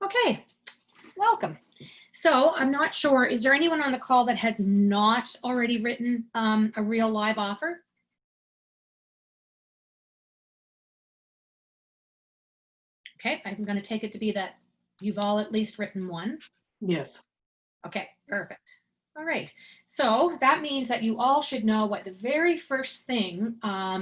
Okay, welcome. So I'm not sure, is there anyone on the call that has not already written a real live offer? Okay, I'm going to take it to be that you've all at least written one. Yes. Okay, perfect. All right, so that means that you all should know what the very first thing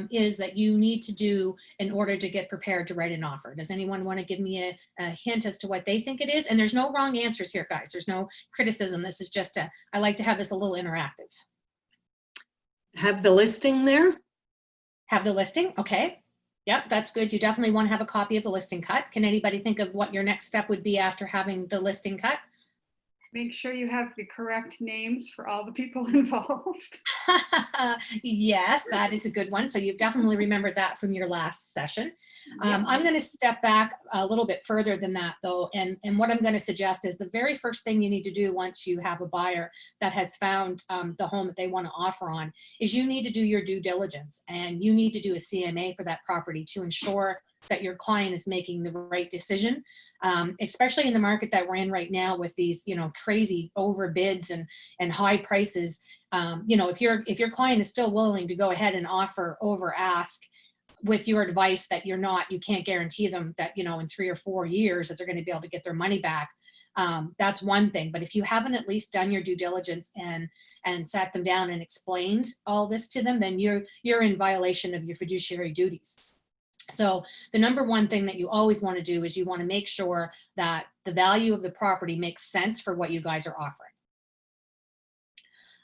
is that you need to do in order to get prepared to write an offer. Does anyone want to give me a hint as to what they think it is? And there's no wrong answers here, guys. There's no criticism. This is just I like to have this a little interactive. Have the listing there? Have the listing, okay. Yep, that's good. You definitely want to have a copy of the listing cut. Can anybody think of what your next step would be after having the listing cut? Make sure you have the correct names for all the people involved. Yes, that is a good one. So you've definitely remembered that from your last session. I'm going to step back a little bit further than that, though. And what I'm going to suggest is the very first thing you need to do once you have a buyer that has found the home that they want to offer on is you need to do your due diligence, and you need to do a CMA for that property to ensure that your client is making the right decision, especially in the market that we're in right now with these, crazy overbids and high prices. If your client is still willing to go ahead and offer over ask with your advice that you can't guarantee them that, in 3 or 4 years that they're going to be able to get their money back. That's one thing. But if you haven't at least done your due diligence and sat them down and explained all this to them, then you're in violation of your fiduciary duties. So the number one thing that you always want to do is you want to make sure that the value of the property makes sense for what you guys are offering.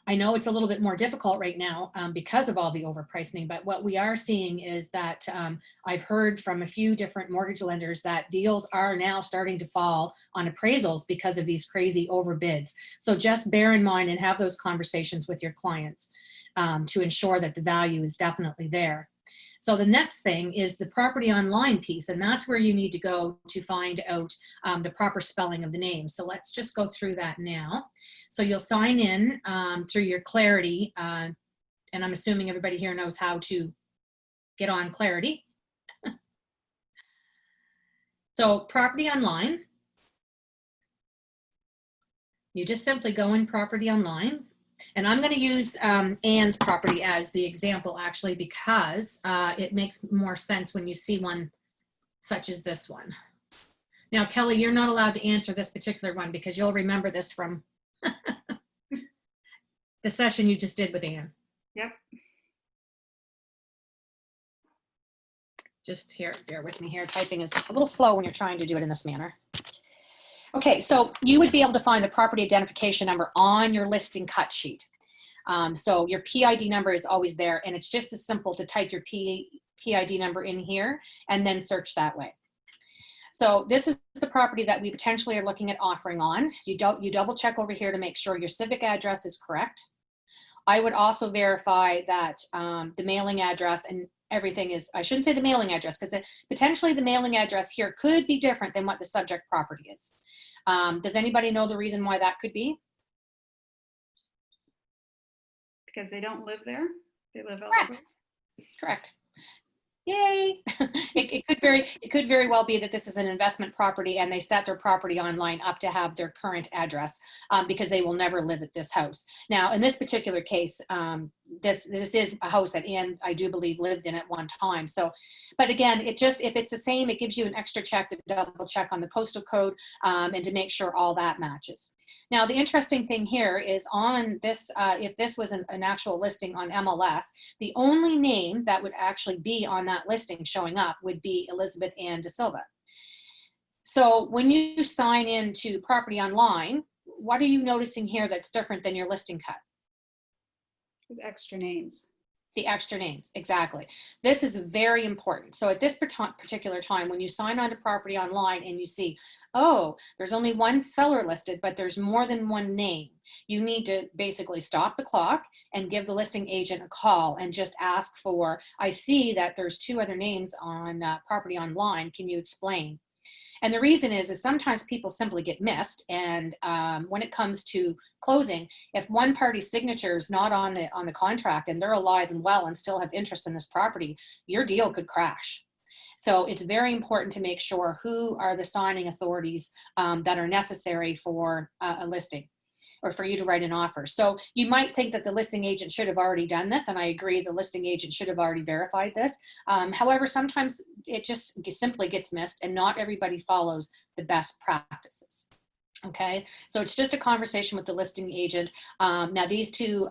I know it's a little bit more difficult right now because of all the overpricing, but what we are seeing is that I've heard from a few different mortgage lenders that deals are now starting to fall on appraisals because of these crazy overbids. So just bear in mind and have those conversations with your clients to ensure that the value is definitely there. So the next thing is the property online piece, and that's where you need to go to find out the proper spelling of the name. So let's just go through that now. So you'll sign in through your Clarity, and I'm assuming everybody here knows how to get on Clarity. So property online, you just simply go in property online. And I'm going to use Anne's property as the example, actually, because it makes more sense when you see one such as this one. Now, Kelly, you're not allowed to answer this particular one because you'll remember this from the session you just did with Anne. Yep. Just here, bear with me here. Typing is a little slow when you're trying to do it in this manner. Okay, so you would be able to find the property identification number on your listing cut sheet. So your PID number is always there, and it's just as simple to type your PID number in here and then search that way. So this is the property that we potentially are looking at offering on. You double check over here to make sure your civic address is correct. I would also verify that the mailing address and everything is, I shouldn't say the mailing address, because potentially the mailing address here could be different than what the subject property is. Does anybody know the reason why that could be? Because they don't live there. They live elsewhere. Correct. Yay. It could very well be that this is an investment property and they set their property online up to have their current address because they will never live at this house. Now, in this particular case, this is a house that Anne, I do believe, lived in at one time. So, but again, if it's the same, it gives you an extra check to double check on the postal code and to make sure all that matches. Now, the interesting thing here is on this, if this was an actual listing on MLS, the only name that would actually be on that listing showing up would be Elizabeth Ann De Silva. So when you sign into property online, what are you noticing here that's different than your listing cut? There's extra names. The extra names, exactly. This is very important. So at this particular time, when you sign on to property online and you see, oh, there's only one seller listed, but there's more than one name, you need to basically stop the clock and give the listing agent a call and just ask for, I see that there's 2 other names on property online. Can you explain? And the reason is sometimes people simply get missed. And when it comes to closing, if one party's signature is not on the contract and they're alive and well and still have interest in this property, your deal could crash. So it's very important to make sure who are the signing authorities that are necessary for a listing, or for you to write an offer. So you might think that the listing agent should have already done this, and I agree, the listing agent should have already verified this. However, sometimes it just simply gets missed, and not everybody follows the best practices. Okay, so it's just a conversation with the listing agent. Now these two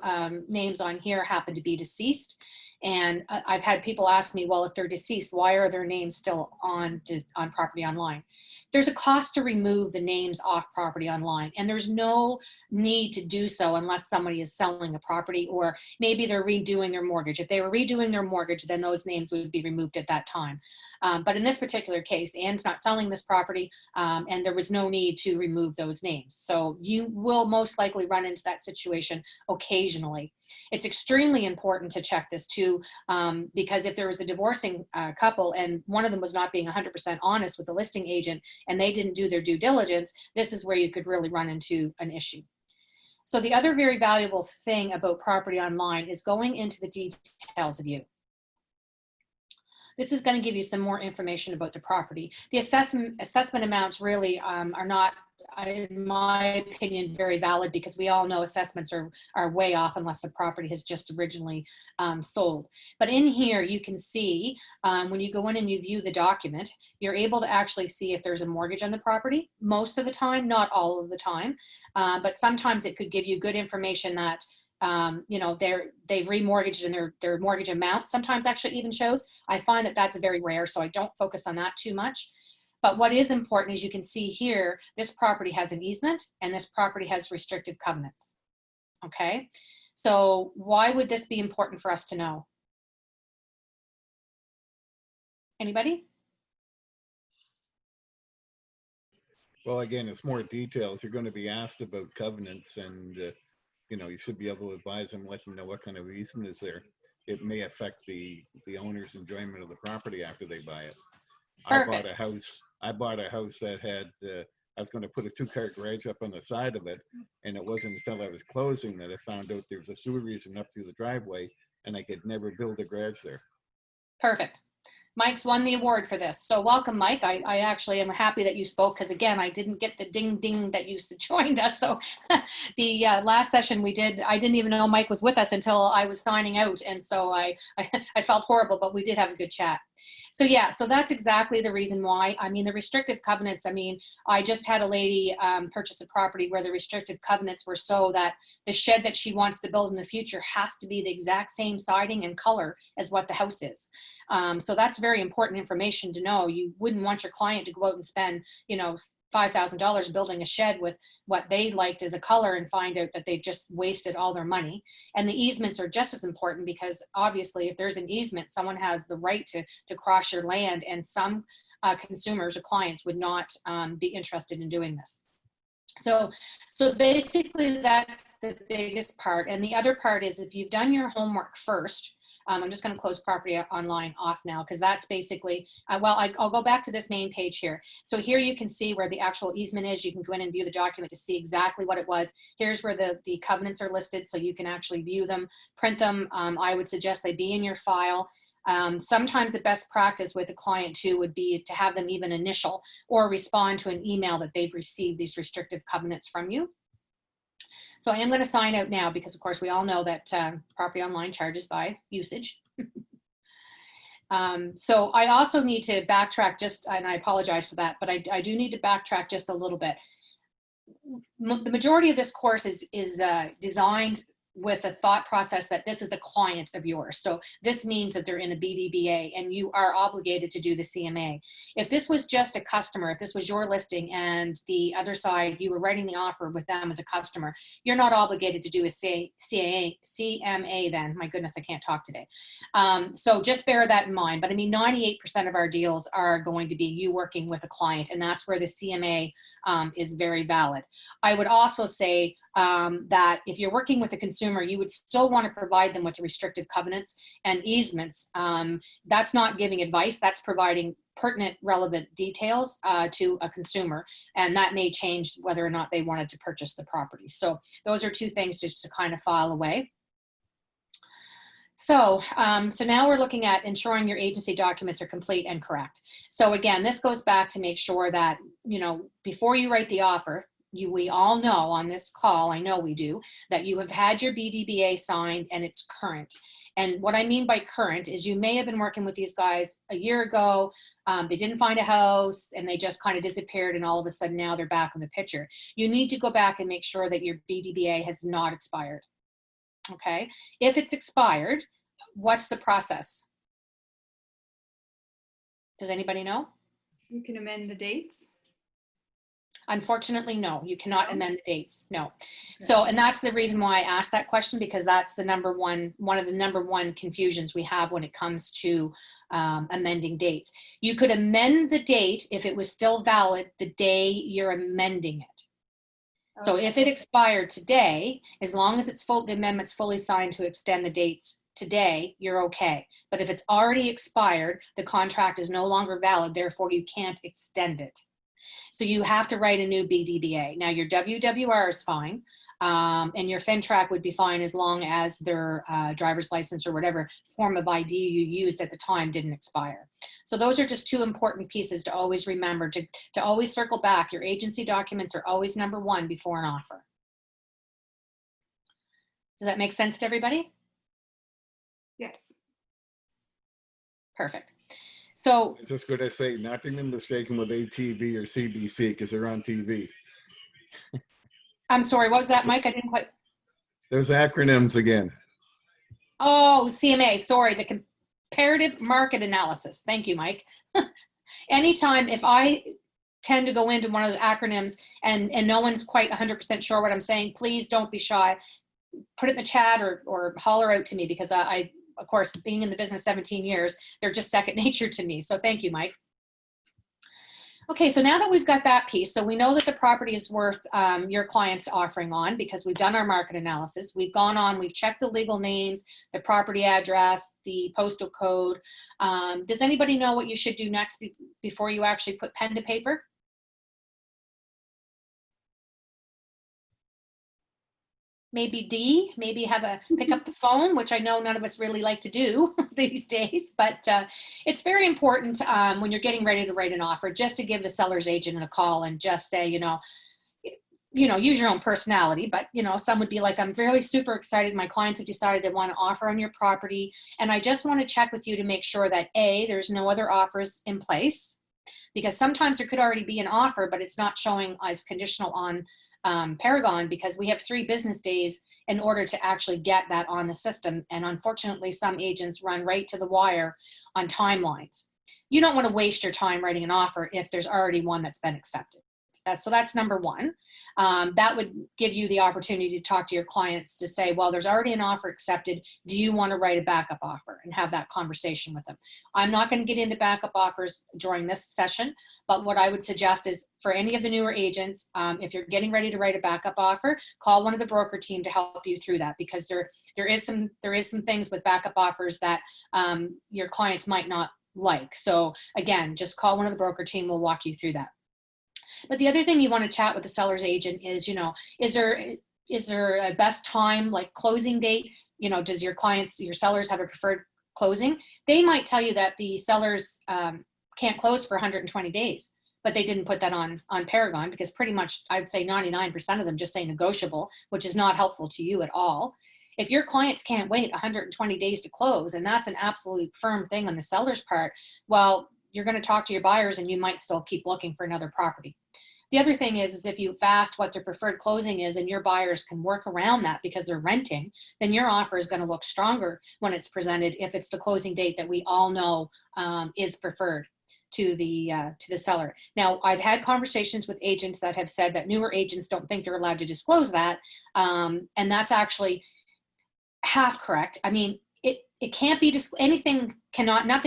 names on here happen to be deceased. And I've had people ask me, well, if they're deceased, why are their names still on Property Online? There's a cost to remove the names off Property Online, and there's no need to do so unless somebody is selling a property, or maybe they're redoing their mortgage. If they were redoing their mortgage, then those names would be removed at that time. But in this particular case, Anne's not selling this property, and there was no need to remove those names. So you will most likely run into that situation occasionally. It's extremely important to check this too, because if there was a divorcing couple and one of them was not being 100% honest with the listing agent and they didn't do their due diligence, this is where you could really run into an issue. So the other very valuable thing about Property Online is going into the details of you. This is going to give you some more information about the property. The assessment amounts really are not, in my opinion, very valid, because we all know assessments are way off unless the property has just originally sold. But in here, you can see when you go in and you view the document, you're able to actually see if there's a mortgage on the property. Most of the time, not all of the time, but sometimes it could give you good information that you know, they've remortgaged and their mortgage amount sometimes actually even shows. I find that that's very rare, so I don't focus on that too much. But what is important is you can see here, this property has an easement and this property has restrictive covenants. Okay, so why would this be important for us to know? Anybody? Well, again, it's more details. You're going to be asked about covenants, and you know, you should be able to advise them, let them know what kind of easement is there. It may affect the owner's enjoyment of the property after they buy it. Perfect. I bought a house that had, I was going to put a 2-car garage up on the side of it, and it wasn't until I was closing that I found out there was a sewer easement up through the driveway, and I could never build a garage there. Perfect. Mike's won the award for this. So welcome, Mike. I actually am happy that you spoke, because again, I didn't get the ding ding that you joined us. So the last session we did, I didn't even know Mike was with us until I was signing out. And so I felt horrible, but we did have a good chat. So yeah, so that's exactly the reason why. I mean, the restrictive covenants, I mean, I just had a lady purchase a property where the restrictive covenants were so that the shed that she wants to build in the future has to be the exact same siding and color as what the house is. So that's very important information to know. You wouldn't want your client to go out and spend, you know, $5,000 building a shed with what they liked as a color and find out that they've just wasted all their money. And the easements are just as important, because obviously if there's an easement, someone has the right to cross your land, and some consumers or clients would not be interested in doing this. So basically that's the biggest part. And the other part is, if you've done your homework first, I'm just going to close Property Online off now, because that's basically, well, I'll go back to this main page here. So here you can see where the actual easement is. You can go in and view the document to see exactly what it was. Here's where the covenants are listed, so you can actually view them, print them. I would suggest they be in your file. Sometimes the best practice with a client too would be to have them even initial or respond to an email that they've received these restrictive covenants from you. So I am going to sign out now, because of course we all know that Property Online charges by usage. So I also need to backtrack just, and I apologize for that, but I do need to backtrack just a little bit. The majority of this course is designed with a thought process that this is a client of yours. So this means that they're in a BDBA and you are obligated to do the CMA. If this was just a customer, if this was your listing and the other side, you were writing the offer with them as a customer, you're not obligated to do a CMA then. My goodness, I can't talk today. So just bear that in mind. But I mean, 98% of our deals are going to be you working with a client, and that's where the CMA is very valid. I would also say that if you're working with a consumer, you would still want to provide them with the restrictive covenants and easements. That's not giving advice, that's providing pertinent, relevant details to a consumer, and that may change whether or not they wanted to purchase the property. So those are two things just to kind of file away. So, so now we're looking at ensuring your agency documents are complete and correct. So again, this goes back to make sure that, you know, before you write the offer, we all know on this call, I know we do, that you have had your BDBA signed and it's current. And what I mean by current is you may have been working with these guys a year ago, they didn't find a house and they just kind of disappeared, and all of a sudden now they're back in the picture. You need to go back and make sure that your BDBA has not expired. Okay, if it's expired, what's the process? Does anybody know? You can amend the dates. Unfortunately, no, you cannot No? amend the dates, no. So, and that's the reason why I asked that question, because that's the one of the number one confusions we have when it comes to amending dates. You could amend the date if it was still valid the day you're amending it. So Okay. if it expired today, as long as it's full, the amendment's fully signed to extend the dates today, you're okay. But if it's already expired, the contract is no longer valid, therefore you can't extend it. So you have to write a new BDBA. Now your WWR is fine, and your FinTrack would be fine as long as their driver's license or whatever form of ID you used at the time didn't expire. So those are just two important pieces to always remember, to always circle back. Your agency documents are always number one before an offer. Does that make sense to everybody? Yes. Perfect. So I was just going to say, not to be mistaken with ATV or CBC, because they're on TV. I'm sorry, what was that, Mike? I didn't quite. Those acronyms again. Oh, CMA, sorry, the comparative market analysis. Thank you, Mike. Anytime, if I tend to go into one of those acronyms and no one's quite 100% sure what I'm saying, please don't be shy. Put it in the chat or holler out to me, because I, of course, being in the business 17 years, they're just second nature to me. So thank you, Mike. Okay, so now that we've got that piece, so we know that the property is worth your client's offering on, because we've done our market analysis. We've gone on, we've checked the legal names, the property address, the postal code. Does anybody know what you should do next before you actually put pen to paper? Maybe D, maybe pick up the phone, which I know none of us really like to do these days, but it's very important when you're getting ready to write an offer, just to give the seller's agent a call and just say, you know, use your own personality, but some would be like, I'm really super excited. My clients have decided they want to offer on your property, and I just want to check with you to make sure that A, there's no other offers in place, because sometimes there could already be an offer, but it's not showing as conditional on Paragon, because we have 3 business days in order to actually get that on the system. And unfortunately, some agents run right to the wire on timelines. You don't want to waste your time writing an offer if there's already one that's been accepted. So that's number one. That would give you the opportunity to talk to your clients to say, well, there's already an offer accepted. Do you want to write a backup offer, and have that conversation with them? I'm not going to get into backup offers during this session, but what I would suggest is for any of the newer agents, if you're getting ready to write a backup offer, call one of the broker team to help you through that, because there is some things with backup offers that your clients might not like. So again, just call one of the broker team. We'll walk you through that. But the other thing you want to chat with the seller's agent is, is there a best time, like closing date? Does your sellers have a preferred closing? They might tell you that the sellers can't close for 120 days, but they didn't put that on Paragon, because pretty much I'd say 99% of them just say negotiable, which is not helpful to you at all. If your clients can't wait 120 days to close, and that's an absolute firm thing on the seller's part, well, you're going to talk to your buyers and you might still keep looking for another property. The other thing is if you've asked what their preferred closing is and your buyers can work around that because they're renting, then your offer is going to look stronger when it's presented if it's the closing date that we all know is preferred to the seller. Now, I've had conversations with agents that have said that newer agents don't think they're allowed to disclose that, and that's actually half correct. I mean, it can't be nothing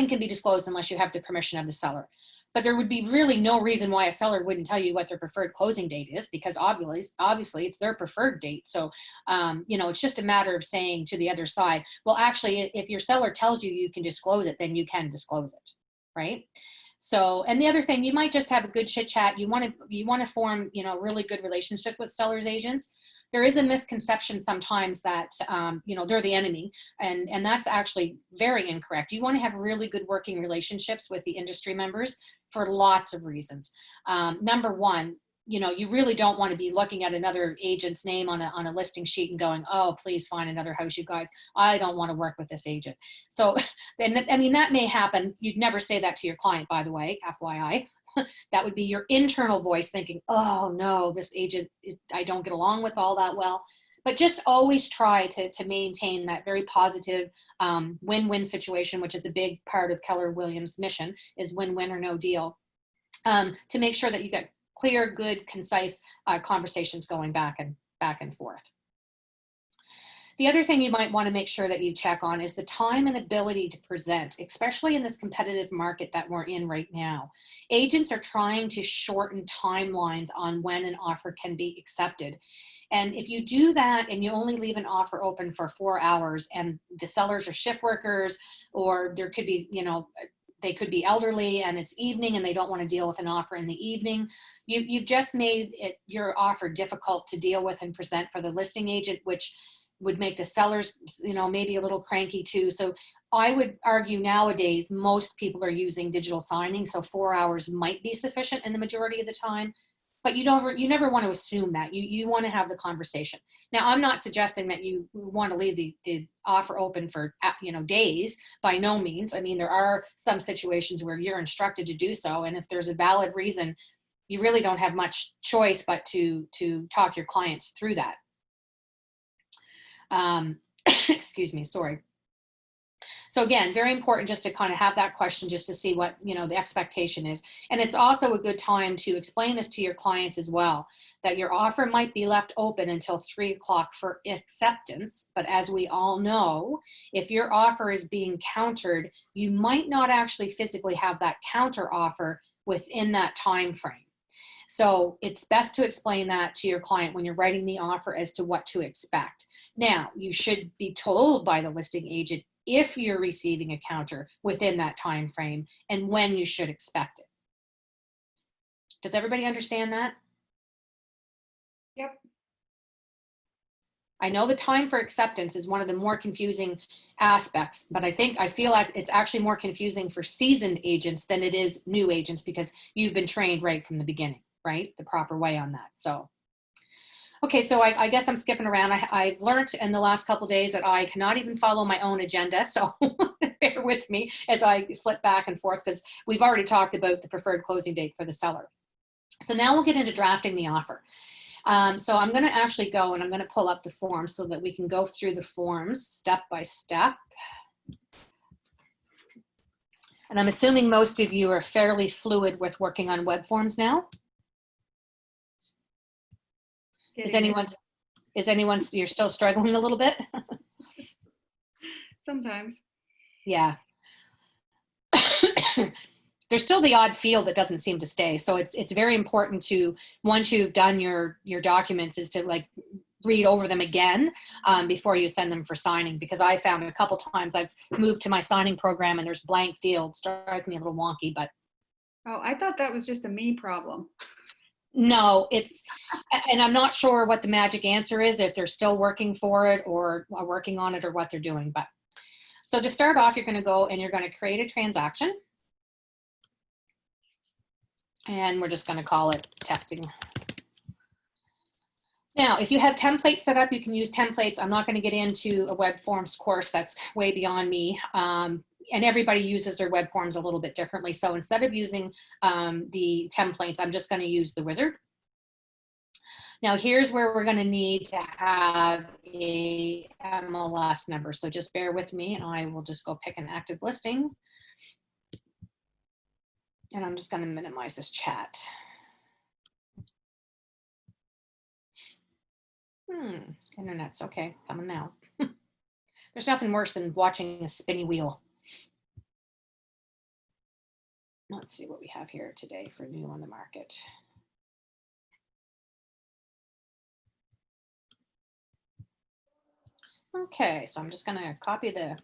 can be disclosed unless you have the permission of the seller. But there would be really no reason why a seller wouldn't tell you what their preferred closing date is, because obviously it's their preferred date. So, it's just a matter of saying to the other side, well, actually, if your seller tells you you can disclose it, then you can disclose it, right? So, and the other thing, you might just have a good chit chat. You want to form, really good relationship with sellers agents. there is a misconception sometimes that, you know, they're the enemy, and that's actually very incorrect. You want to have really good working relationships with the industry members for lots of reasons. Number one, you know, you really don't want to be looking at another agent's name on a listing sheet and going, oh, please find another house, you guys. I don't want to work with this agent. So then, I mean, that may happen. You'd never say that to your client, by the way, FYI. That would be your internal voice thinking, oh no, this agent, I don't get along with all that well. But just always try to maintain that very positive win-win situation, which is a big part of Keller Williams' mission, is win-win or no deal, to make sure that you get clear, good, concise conversations going back and forth. The other thing you might want to make sure that you check on is the time and ability to present, especially in this competitive market that we're in right now. Agents are trying to shorten timelines on when an offer can be accepted. And if you do that and you only leave an offer open for 4 hours and the sellers are shift workers, or there could be, you know, they could be elderly and it's evening and they don't want to deal with an offer in the evening, you've just made your offer difficult to deal with and present for the listing agent, which would make the sellers, you know, maybe a little cranky too. So I would argue nowadays, most people are using digital signing. So 4 hours might be sufficient in the majority of the time, but you never want to assume that. You want to have the conversation. Now, I'm not suggesting that you want to leave the offer open for, you know, days, by no means. I mean, there are some situations where you're instructed to do so. And if there's a valid reason, you really don't have much choice but to talk your clients through that. Excuse me, sorry. So again, very important just to kind of have that question just to see what, you know, the expectation is. And it's also a good time to explain this to your clients as well, that your offer might be left open until 3 o'clock for acceptance. But as we all know, if your offer is being countered, you might not actually physically have that counter offer within that time frame. So it's best to explain that to your client when you're writing the offer as to what to expect. Now, you should be told by the listing agent if you're receiving a counter within that time frame and when you should expect it. Does everybody understand that? Yep. I know the time for acceptance is one of the more confusing aspects, but I feel like it's actually more confusing for seasoned agents than it is new agents, because you've been trained right from the beginning, right? The proper way on that. So, okay, so I guess I'm skipping around. I've learned in the last couple of days that I cannot even follow my own agenda. So bear with me as I flip back and forth, because we've already talked about the preferred closing date for the seller. So now we'll get into drafting the offer. So I'm going to actually go and I'm going to pull up the forms so that we can go through the forms step by step. And I'm assuming most of you are fairly fluid with working on web forms now. Is anyone, you're still struggling a little bit? Sometimes. Yeah. There's still the odd field that doesn't seem to stay. So it's very important to, once you've done your documents, is to like read over them again before you send them for signing, because I found a couple times I've moved to my signing program and there's blank fields. Drives me a little wonky, but. Oh, I thought that was just a me problem. No, and I'm not sure what the magic answer is, if they're still working for it or working on it or what they're doing. But so to start off, you're going to go and you're going to create a transaction. And we're just going to call it testing. Now, if you have templates set up, you can use templates. I'm not going to get into a web forms course. That's way beyond me. And everybody uses their web forms a little bit differently. So instead of using the templates, I'm just going to use the wizard. Now, here's where we're going to need to have a MLS number. So just bear with me and I will just go pick an active listing. And I'm just going to minimize this chat. Internet's okay, coming now. There's nothing worse than watching a spinny wheel. Let's see what we have here today for new on the market. Okay, so I'm just going to copy the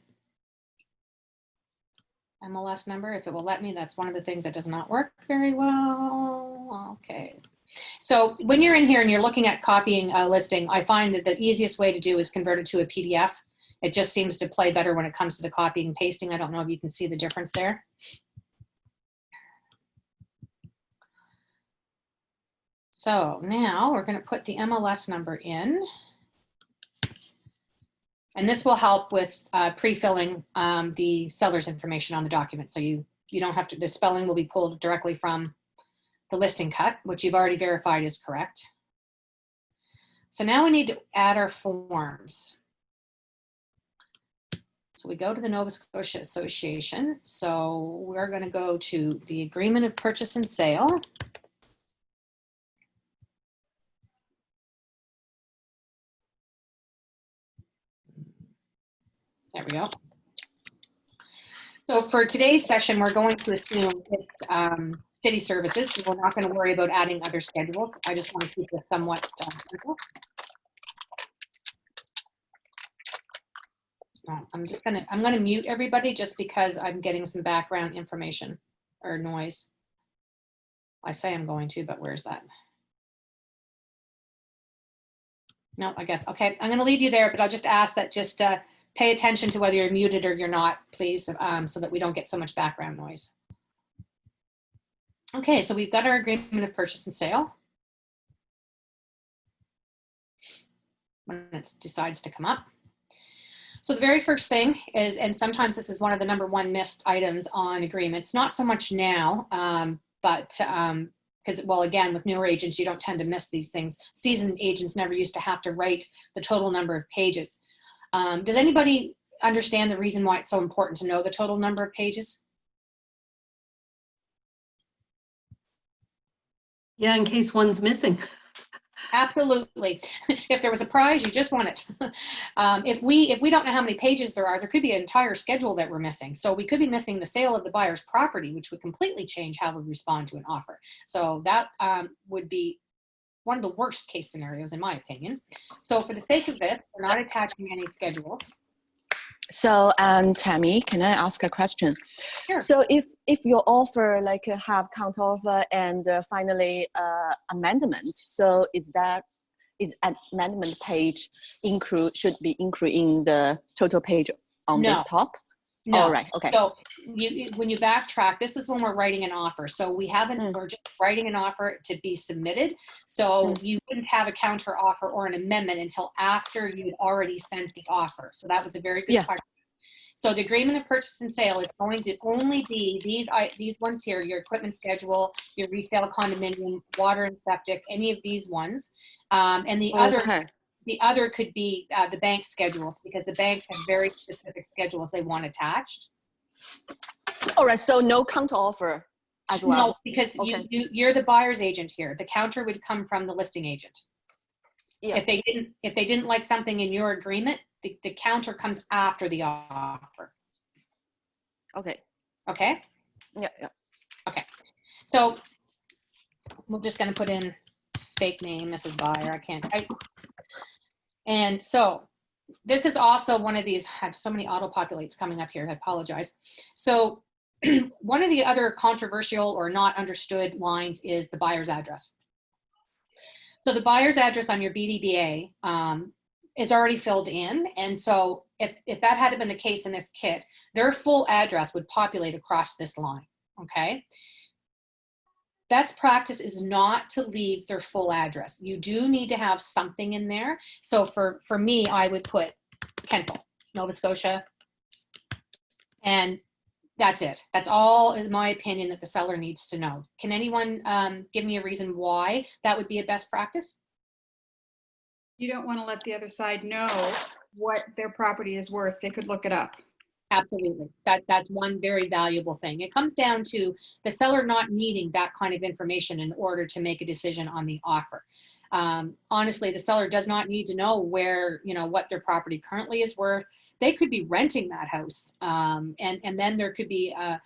MLS number if it will let me. That's one of the things that does not work very well. Okay. So when you're in here and you're looking at copying a listing, I find that the easiest way to do is convert it to a PDF. It just seems to play better when it comes to the copying and pasting. I don't know if you can see the difference there. So now we're going to put the MLS number in. And this will help with pre-filling the seller's information on the document. So you don't have to, the spelling will be pulled directly from the listing cut, which you've already verified is correct. So now we need to add our forms. So we go to the Nova Scotia Association. So we're going to go to the Agreement of Purchase and Sale. There we go. So for today's session, we're going to assume it's city services. So we're not going to worry about adding other schedules. I just want to keep this somewhat simple. I'm going to mute everybody just because I'm getting some background information or noise. I say I'm going to, but where's that? No, I guess. Okay, I'm going to leave you there, but I'll just ask that just pay attention to whether you're muted or you're not, please, so that we don't get so much background noise. Okay, so we've got our agreement of purchase and sale. When it decides to come up. So the very first thing is, and sometimes this is one of the #1 missed items on agreements, not so much now, but because, well, again, with newer agents, you don't tend to miss these things. Seasoned agents never used to have to write the total number of pages. Does anybody understand the reason why it's so important to know the total number of pages? Yeah, in case one's missing. Absolutely. If there was a prize, you just won it. If we don't know how many pages there are, there could be an entire schedule that we're missing. So we could be missing the sale of the buyer's property, which would completely change how we respond to an offer. So that would be one of the worst case scenarios, in my opinion. So for the sake of this, we're not attaching any schedules. So, Tammy, can I ask a question? Sure. So if your offer like have counter offer and finally amendment, so is amendment page should be included in the total page on this top? No. All right. Okay. So when you backtrack, this is when we're writing an offer. So we haven't, we're just writing an offer to be submitted. So you wouldn't have a counter offer or an amendment until after you'd already sent the offer. So that was a very good question. So the agreement of purchase and sale is going to only be these ones here, your equipment schedule, your resale condominium, water and septic, any of these ones. And the other could be the bank schedules, because the banks have very specific schedules they want attached. All right, so no counter offer as well? No, because you're the buyer's agent here. The counter would come from the listing agent. Yeah. If they didn't like something in your agreement, the counter comes after the offer. Okay. Okay? Yeah. Okay. So we're just going to put in fake name, Mrs. Buyer. I can't type. And so this is also one of these, I have so many auto-populates coming up here, I apologize. So one of the other controversial or not understood lines is the buyer's address. So the buyer's address on your BDBA is already filled in. And so if that had been the case in this kit, their full address would populate across this line, okay? Best practice is not to leave their full address. You do need to have something in there. So for me, I would put Kentville, Nova Scotia, and that's it. That's all, in my opinion, that the seller needs to know. Can anyone give me a reason why that would be a best practice? You don't want to let the other side know what their property is worth. They could look it up. Absolutely. That's one very valuable thing. It comes down to the seller not needing that kind of information in order to make a decision on the offer. Honestly, the seller does not need to know where, what their property currently is worth. They could be renting that house. And then there could be an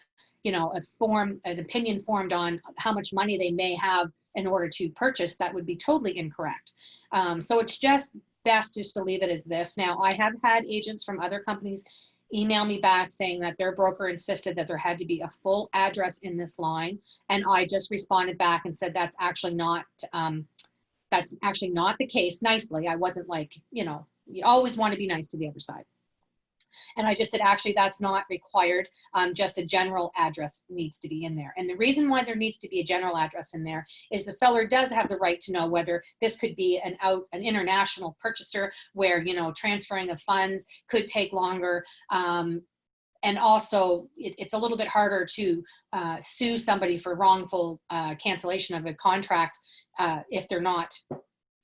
opinion formed on how much money they may have in order to purchase. That would be totally incorrect. So it's just best just to leave it as this. Now, I have had agents from other companies email me back saying that their broker insisted that there had to be a full address in this line. And I just responded back and said, that's actually not the case, nicely. I wasn't like, you know, you always want to be nice to the other side. And I just said, actually, that's not required. Just a general address needs to be in there. And the reason why there needs to be a general address in there is the seller does have the right to know whether this could be an international purchaser where, you know, transferring of funds could take longer. And also, it's a little bit harder to sue somebody for wrongful cancellation of a contract if they're not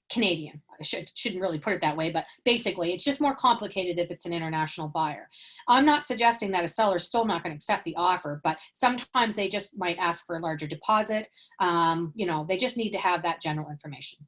Canadian. I shouldn't really put it that way, but basically it's just more complicated if it's an international buyer. I'm not suggesting that a seller's still not going to accept the offer, but sometimes they just might ask for a larger deposit. You know, they just need to have that general information.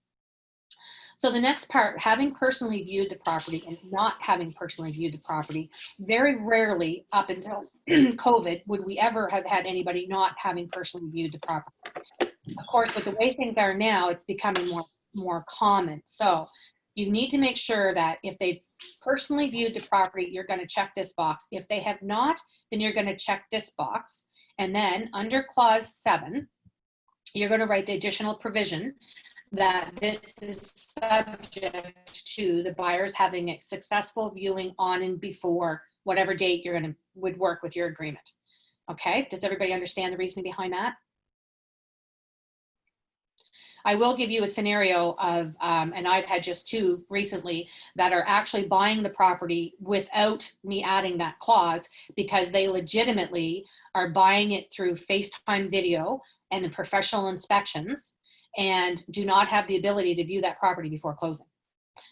So the next part, having personally viewed the property and not having personally viewed the property, very rarely up until COVID would we ever have had anybody not having personally viewed the property. Of course, with the way things are now, it's becoming more common. So you need to make sure that if they've personally viewed the property, you're going to check this box. If they have not, then you're going to check this box. And then under clause 7, you're going to write the additional provision that this is subject to the buyers having a successful viewing on and before whatever date would work with your agreement. Okay, does everybody understand the reasoning behind that? I will give you a scenario of, and I've had just 2 recently that are actually buying the property without me adding that clause because they legitimately are buying it through FaceTime video and the professional inspections and do not have the ability to view that property before closing.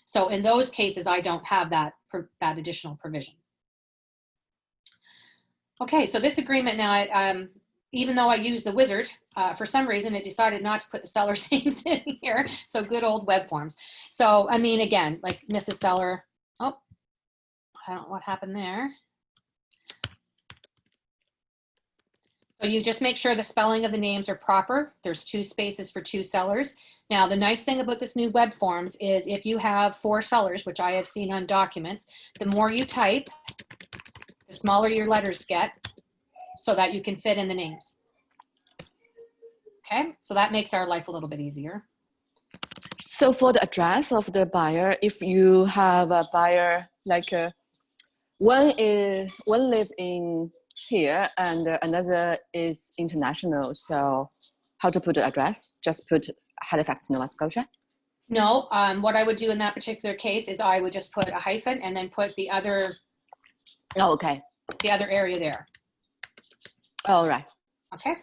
So in those cases, I don't have that additional provision. Okay, so this agreement now, even though I used the wizard, for some reason it decided not to put the seller's names in here. So good old web forms. So, I mean, again, like Mrs. Seller, oh, I don't know what happened there. So you just make sure the spelling of the names are proper. There's 2 spaces for 2 sellers. Now, the nice thing about this new web forms is if you have 4 sellers, which I have seen on documents, the more you type, the smaller your letters get so that you can fit in the names. Okay, so that makes our life a little bit easier. So for the address of the buyer, if you have a buyer like one live in here and another is international, so how to put the address? Just put Halifax, Nova Scotia? No, what I would do in that particular case is I would just put a hyphen and then put the other, Oh, okay. the other area there. All right. Okay.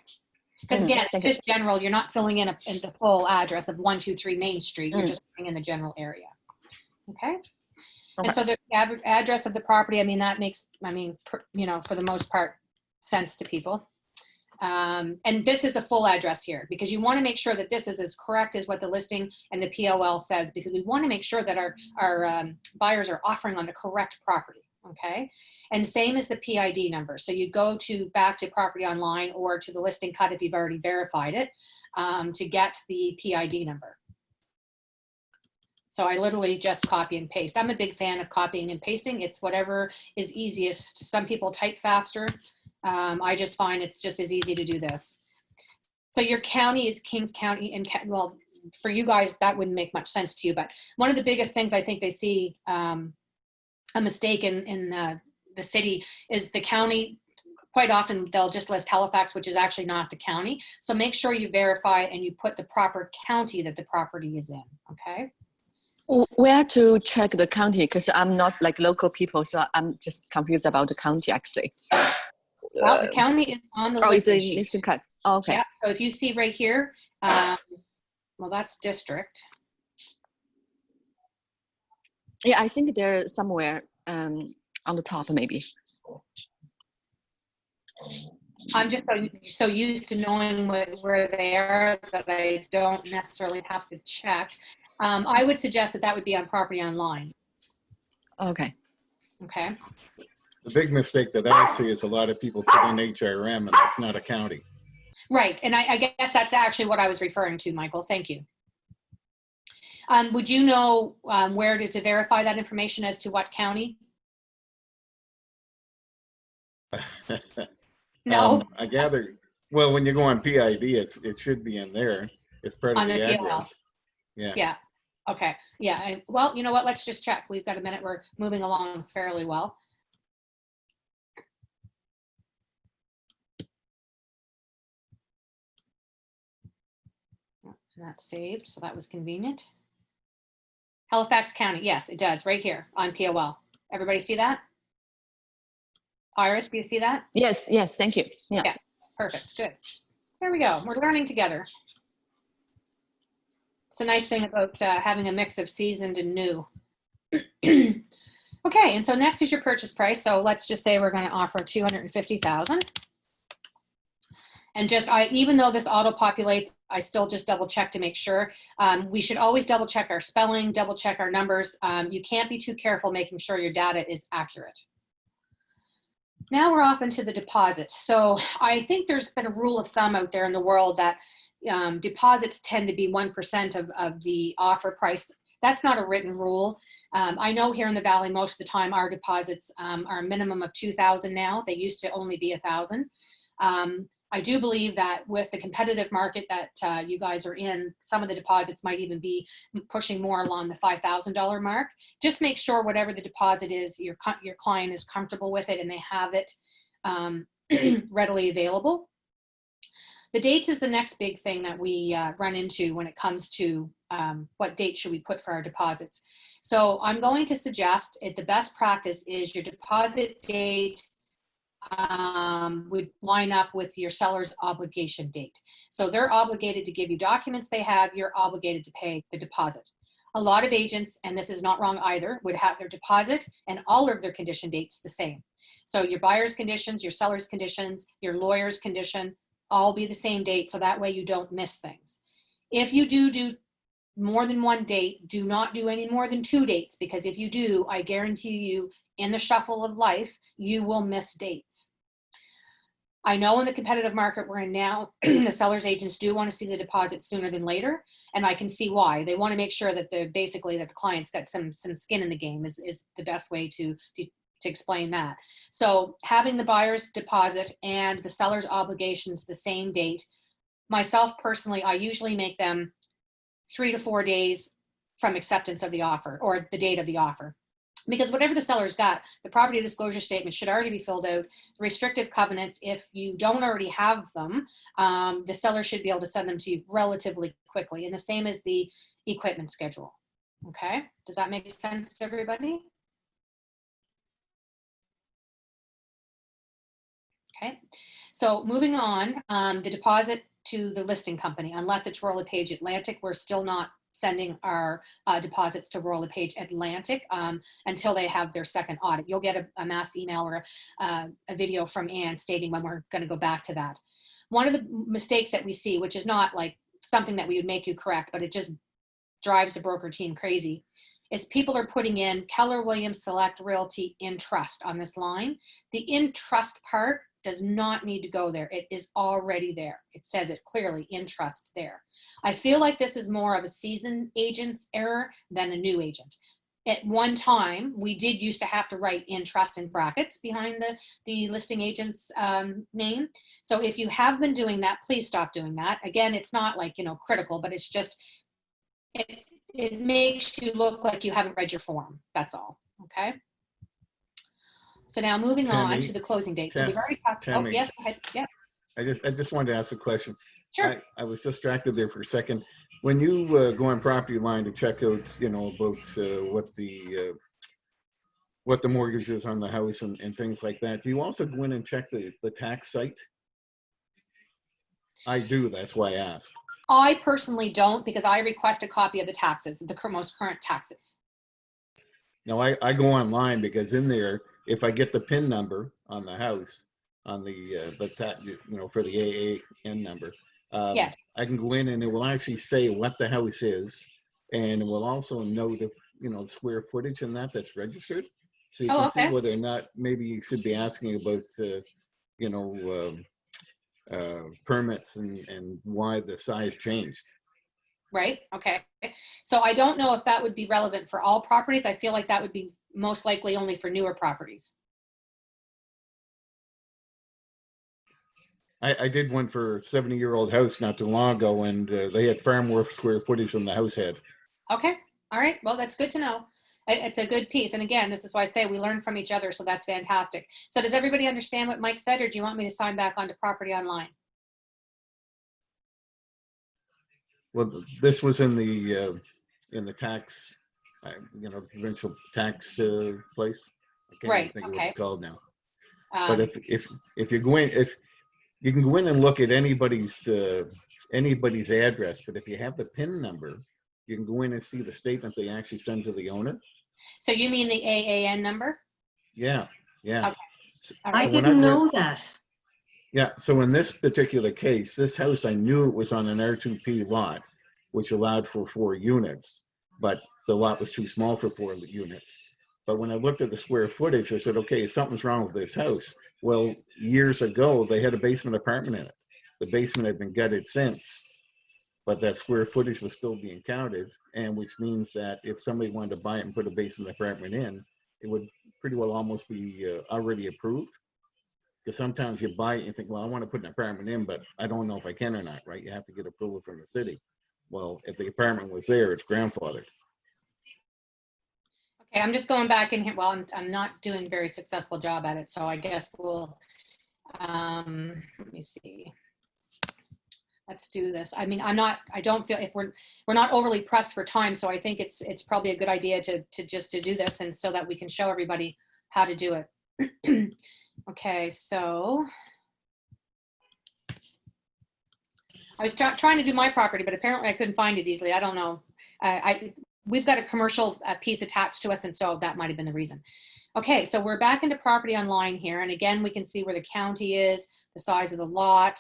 Because again, thank it's just general. You're not filling in the full address of 123 Main Street. You're just putting in the general area. Okay. And so the address of the property, I mean, that makes, you know, for the most part, sense to people. And this is a full address here because you want to make sure that this is as correct as what the listing and the POL says, because we want to make sure that our buyers are offering on the correct property. Okay. And same as the PID number. So you go back to property online or to the listing cut if you've already verified it to get the PID number. So I literally just copy and paste. I'm a big fan of copying and pasting. It's whatever is easiest. Some people type faster. I just find it's just as easy to do this. So your county is Kings County, and well, for you guys, that wouldn't make much sense to you. But one of the biggest things I think they see a mistake in the city is the county. Quite often they'll just list Halifax, which is actually not the county. So make sure you verify and you put the proper county that the property is in, okay? Where to check the county? Because I'm not like local people, so I'm just confused about the county actually. Well, the county is on the listing sheet. Listing cut. Oh, okay. Yeah, so if you see right here, well, that's district. Yeah, I think they're somewhere on the top maybe. I'm just so used to knowing where they are that I don't necessarily have to check. I would suggest that would be on property online. Okay. Okay. The big mistake that I see is a lot of people put in HRM and that's not a county. Right, and I guess that's actually what I was referring to, Michael. Thank you. Would you know where to verify that information as to what county? No, I gather, well, when you go on PID, it should be in there. It's part of on the the POL. address. Yeah. Yeah. Okay. Yeah. Well, you know what? Let's just check. We've got a minute. We're moving along fairly well. That's saved. So that was convenient. Halifax County. Yes, it does. Right here on POL. Everybody see that? Iris, do you see that? Yes, yes, thank you. Yeah. Yeah. Perfect. Good. There we go. We're learning together. It's a nice thing about having a mix of seasoned and new. Okay, and so next is your purchase price. So let's just say we're going to offer 250,000. And just even though this auto populates, I still just double check to make sure. We should always double check our spelling, double check our numbers. You can't be too careful making sure your data is accurate. Now we're off into the deposit. So I think there's been a rule of thumb out there in the world that deposits tend to be 1% of the offer price. That's not a written rule. I know here in the Valley, most of the time our deposits are a minimum of 2,000 now. They used to only be 1,000. I do believe that with the competitive market that you guys are in, some of the deposits might even be pushing more along the $5,000 mark. Just make sure whatever the deposit is, your client is comfortable with it and they have it readily available. The dates is the next big thing that we run into when it comes to what date should we put for our deposits. So I'm going to suggest the best practice is your deposit date would line up with your seller's obligation date. So they're obligated to give you documents they have, you're obligated to pay the deposit. A lot of agents, and this is not wrong either, would have their deposit and all of their condition dates the same. So your buyer's conditions, your seller's conditions, your lawyer's condition, all be the same date, so that way you don't miss things. If you do more than one date, do not do any more than 2 dates, because if you do, I guarantee you, in the shuffle of life, you will miss dates. I know in the competitive market we're in now, the seller's agents do want to see the deposit sooner than later, and I can see why. They want to make sure that the client's got some skin in the game is the best way to explain that. So having the buyer's deposit and the seller's obligations the same date, myself personally, I usually make them 3 to 4 days from acceptance of the offer or the date of the offer. Because whatever the seller's got, the property disclosure statement should already be filled out. The restrictive covenants, if you don't already have them, the seller should be able to send them to you relatively quickly. And the same as the equipment schedule. Okay, does that make sense to everybody? Okay, so moving on, the deposit to the listing company, unless it's Royal LePage Atlantic, we're still not sending our deposits to Royal LePage Atlantic until they have their second audit. You'll get a mass email or a video from Ann stating when we're going to go back to that. One of the mistakes that we see, which is not like something that we would make you correct, but it just drives the broker team crazy, is people are putting in Keller Williams Select Realty in trust on this line. The in trust part does not need to go there. It is already there. It says it clearly, in trust there. I feel like this is more of a seasoned agent's error than a new agent. At one time, we did used to have to write in trust in brackets behind the listing agent's name. So if you have been doing that, please stop doing that. Again, it's not like, critical, but it's just, it makes you look like you haven't read your form. That's all, okay? So now moving on to the closing date. So we've already talked. Oh, yes, go ahead. Yeah. I just wanted to ask a question. Sure. I was distracted there for a second. When you go on Property Line to check out, about what the mortgage is on the house and things like that, do you also go in and check the tax site? I do. That's why I asked. I personally don't, because I request a copy of the taxes, the most current taxes. No, I go online because in there, if I get the PIN number on the house, on the for the AAN number, Yes. I can go in and it will actually say what the house is, and it will also note if square footage and that's registered, so you can see whether or not maybe you should be asking about permits and why the size changed. Right. Okay. So I don't know if that would be relevant for all properties. I feel like that would be most likely only for newer properties. I did one for a 70-year-old house not too long ago, and they had far more square footage than the house had. Okay, all right, well, that's good to know. It's a good piece, and again, this is why I say we learn from each other, so that's fantastic. So does everybody understand what Mike said, or do you want me to sign back onto property online? Well, this was in the tax, provincial tax place. I can't Right, even think of what okay. it's called now. But if you go in, if you can go in and look at anybody's address, but if you have the PIN number, you can go in and see the statement they actually send to the owner. So you mean the AAN number? Yeah, yeah. Okay. All I right. didn't know that. Yeah, so in this particular case, this house, I knew it was on an R2P lot, which allowed for 4 units, but the lot was too small for 4 units. But when I looked at the square footage, I said, okay, something's wrong with this house. Well, years ago, they had a basement apartment in it. The basement had been gutted since, but that square footage was still being counted, and which means that if somebody wanted to buy it and put a basement apartment in, it would pretty well almost be already approved. Because sometimes you buy it and you think, well, I want to put an apartment in, but I don't know if I can or not, right? You have to get approval from the city. Well, if the apartment was there, it's grandfathered. Okay, I'm just going back in here. Well, I'm not doing a very successful job at it, so I guess we'll, let me see. Let's do this. I mean, I don't feel, if we're not overly pressed for time, so I think it's probably a good idea to do this, and so that we can show everybody how to do it. Okay, so I was trying to do my property, but apparently I couldn't find it easily. I don't know. We've got a commercial piece attached to us, and so that might have been the reason. Okay, so we're back into property online here, and again, we can see where the county is, the size of the lot,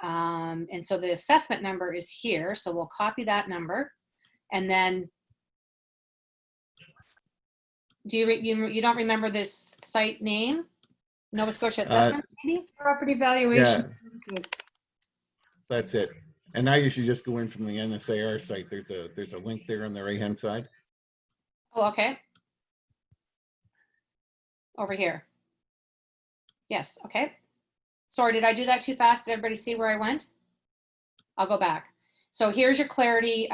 and so the assessment number is here. So we'll copy that number, and then do you don't remember this site name? Nova Scotia Assessment Committee? Property valuation Yeah. services. That's it. And I usually just go in from the NSAR site. There's a link there on the right-hand side. Oh, okay. Over here. Yes, okay. Sorry, did I do that too fast? Did everybody see where I went? I'll go back. So here's your clarity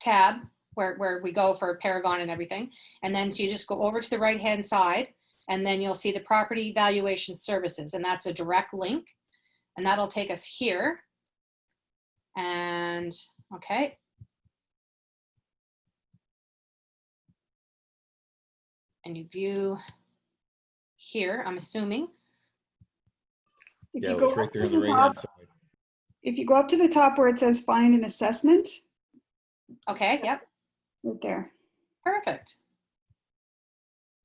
tab where we go for Paragon and everything. And then so you just go over to the right-hand side, and then you'll see the property valuation services, and that's a direct link. And that'll take us here. And okay. And you view here, I'm assuming. If Yeah, you it go was right up there to on the the right-hand top, side. if you go up to the top where it says find an assessment, Okay, yep, right there. perfect.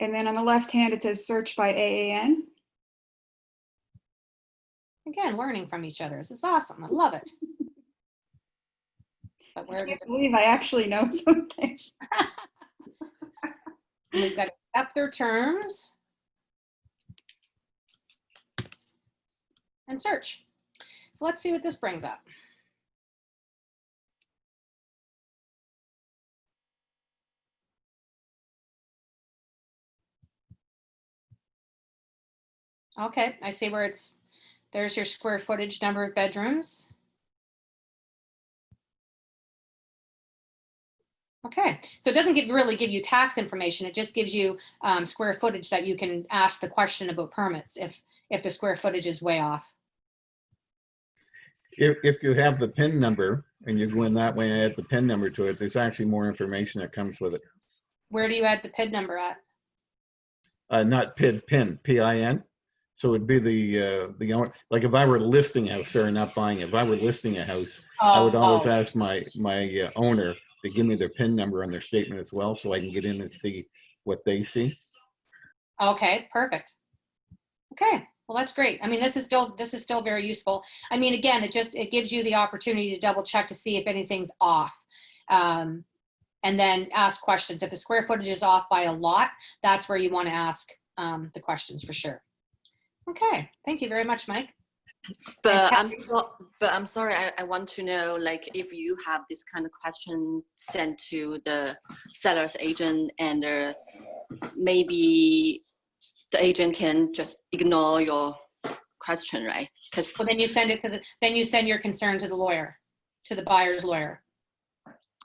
And then on the left hand, it says search by AAN. Again, learning from each other. This is awesome. I love it. But I where does can't it? believe I actually know something. We've got to accept their terms and search. So let's see what this brings up. Okay, I see where there's your square footage, number of bedrooms. Okay, so it doesn't really give you tax information. It just gives you square footage that you can ask the question about permits if the square footage is way off. If you have the PIN number and you go in that way and add the PIN number to it, there's actually more information that comes with it. Where do you add the PIN number at? Not PIN, PIN. So it'd be the owner. Like if I were listing a house, sorry, not buying it. If I were listing a house, I would always ask my owner to give me their PIN number on their statement as well, so I can get in and see what they see. Okay, perfect. Okay, well, that's great. I mean, this is still very useful. I mean, again, it gives you the opportunity to double check to see if anything's off. And then ask questions. If the square footage is off by a lot, that's where you want to ask the questions for sure. Okay, thank you very much, Mike. But I'm sorry. I want to know, like, if you have this kind of question sent to the seller's agent, and maybe the agent can just ignore your question, right? Because So then you send it to then you send your concern to the lawyer, to the buyer's lawyer.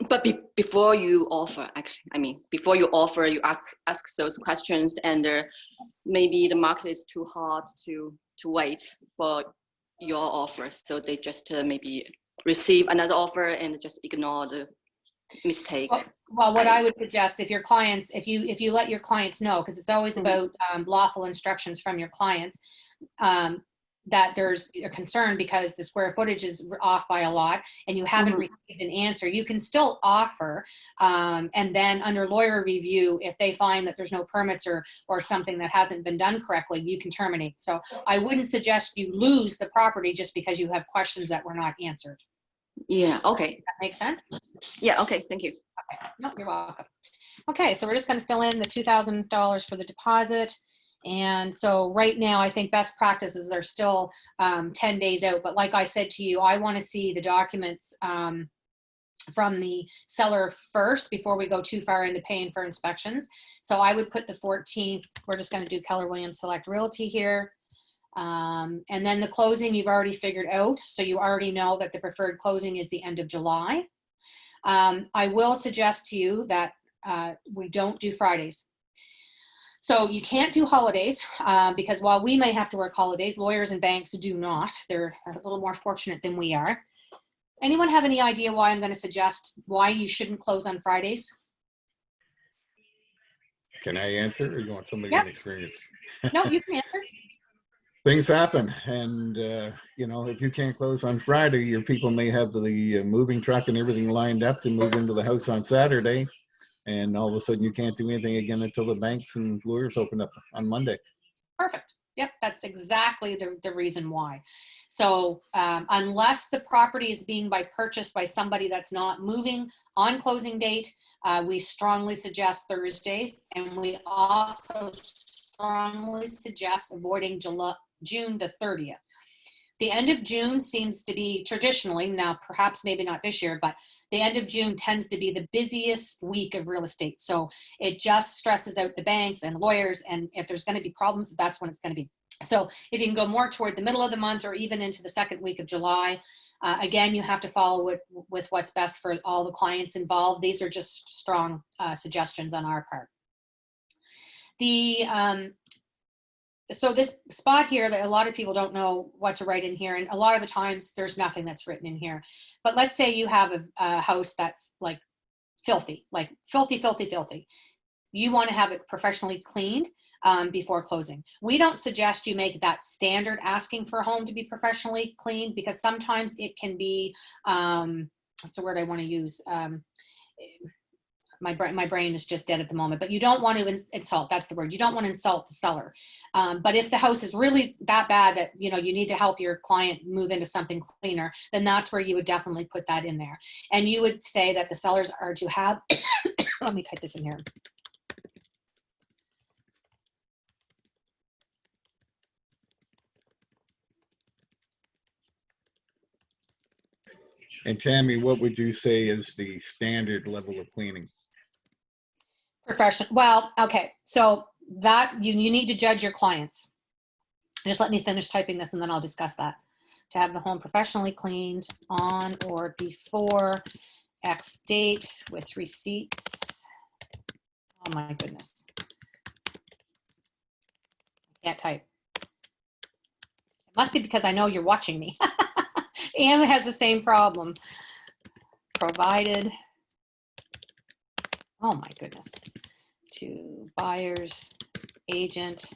but before you offer, actually, I mean, before you offer, you ask those questions, and maybe the market is too hard to wait for your offer, so they just maybe receive another offer and just ignore the mistake. Well, what I would suggest, if your clients, if you let your clients know, because it's always about lawful instructions from your clients, that there's a concern because the square footage is off by a lot and you haven't received an answer, you can still offer, and then under lawyer review, if they find that there's no permits or something that hasn't been done correctly, you can terminate. So I wouldn't suggest you lose the property just because you have questions that were not answered. Yeah, okay. Does that make sense? Yeah, okay, thank you. Okay, no, you're welcome. Okay, so we're just going to fill in the $2,000 for the deposit. And so right now, I think best practices are still 10 days out. But like I said to you, I want to see the documents from the seller first before we go too far into paying for inspections. So I would put the 14th. We're just going to do Keller Williams Select Realty here. And then the closing you've already figured out. So you already know that the preferred closing is the end of July. I will suggest to you that we don't do Fridays. So you can't do holidays because while we may have to work holidays, lawyers and banks do not. They're a little more fortunate than we are. Anyone have any idea why I'm going to suggest why you shouldn't close on Fridays? Can I answer, or you want somebody Yep. in experience? No, you can answer. Things happen, and you know, if you can't close on Friday, your people may have the moving truck and everything lined up to move into the house on Saturday, and all of a sudden you can't do anything again until the banks and lawyers open up on Monday. Perfect. Yep, that's exactly the reason why. So unless the property is being purchased by somebody that's not moving on closing date, we strongly suggest Thursdays, and we also strongly suggest avoiding June the 30th. The end of June seems to be traditionally, now perhaps maybe not this year, but the end of June tends to be the busiest week of real estate. So it just stresses out the banks and lawyers, and if there's going to be problems, that's when it's going to be. So if you can go more toward the middle of the month or even into the second week of July, again, you have to follow with what's best for all the clients involved. These are just strong suggestions on our part. So this spot here that a lot of people don't know what to write in here, and a lot of the times there's nothing that's written in here. But let's say you have a house that's like filthy, like filthy. You want to have it professionally cleaned before closing. We don't suggest you make that standard asking for a home to be professionally cleaned, because sometimes it can be, what's the word I want to use? My brain is just dead at the moment, but you don't want to insult, that's the word. You don't want to insult the seller. But if the house is really that bad that, you know, you need to help your client move into something cleaner, then that's where you would definitely put that in there. And you would say that the sellers are to have, let me type this in here. And Tammy, what would you say is the standard level of cleaning? Professional. Well, okay. So that you need to judge your clients. Just let me finish typing this and then I'll discuss that. To have the home professionally cleaned on or before X date with receipts. Oh my goodness. I can't type. It must be because I know you're watching me. Anne has the same problem. Provided. Oh my goodness. To buyer's agent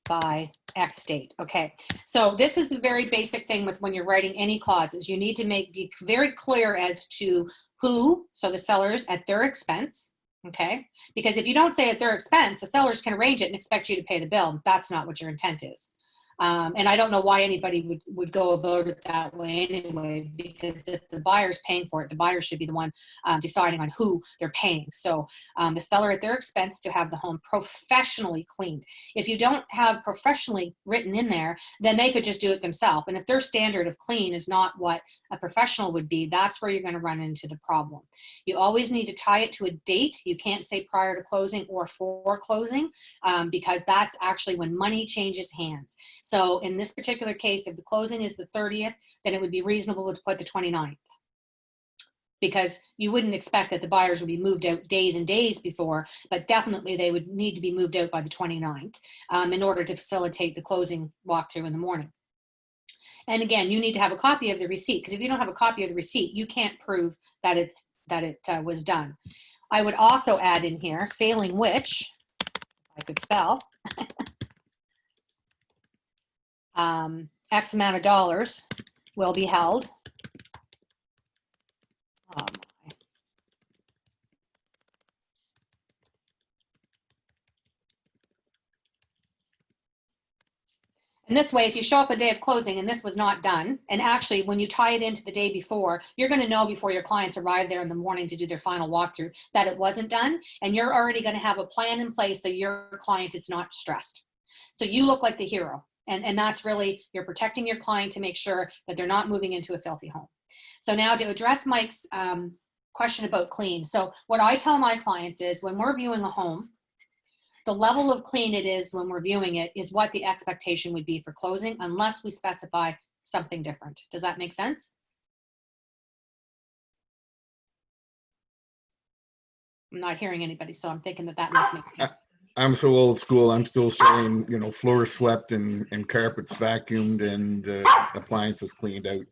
by X date. Okay, so this is a very basic thing with when you're writing any clauses. You need to be very clear as to who, so the sellers at their expense, okay? Because if you don't say at their expense, the sellers can arrange it and expect you to pay the bill. That's not what your intent is. And I don't know why anybody would go about it that way anyway, because if the buyer's paying for it, the buyer should be the one deciding on who they're paying. So the seller at their expense to have the home professionally cleaned. If you don't have professionally written in there, then they could just do it themselves. And if their standard of clean is not what a professional would be, that's where you're going to run into the problem. You always need to tie it to a date. You can't say prior to closing or for closing, because that's actually when money changes hands. So in this particular case, if the closing is the 30th, then it would be reasonable to put the 29th. Because you wouldn't expect that the buyers would be moved out days and days before, but definitely they would need to be moved out by the 29th in order to facilitate the closing walkthrough in the morning. And again, you need to have a copy of the receipt, because if you don't have a copy of the receipt, you can't prove that it was done. I would also add in here, failing which, if I could spell, X amount of dollars will be held. And this way, if you show up a day of closing and this was not done, and actually when you tie it into the day before, you're going to know before your clients arrive there in the morning to do their final walkthrough that it wasn't done, and you're already going to have a plan in place so your client is not stressed. So you look like the hero, and that's really, you're protecting your client to make sure that they're not moving into a filthy home. So now to address Mike's question about clean. So what I tell my clients is when we're viewing a home, the level of clean it is when we're viewing it is what the expectation would be for closing, unless we specify something different. Does that make sense? I'm not hearing anybody, so I'm thinking that must make sense. I'm so old school. I'm still saying, you know, floors swept and carpets vacuumed and appliances cleaned out.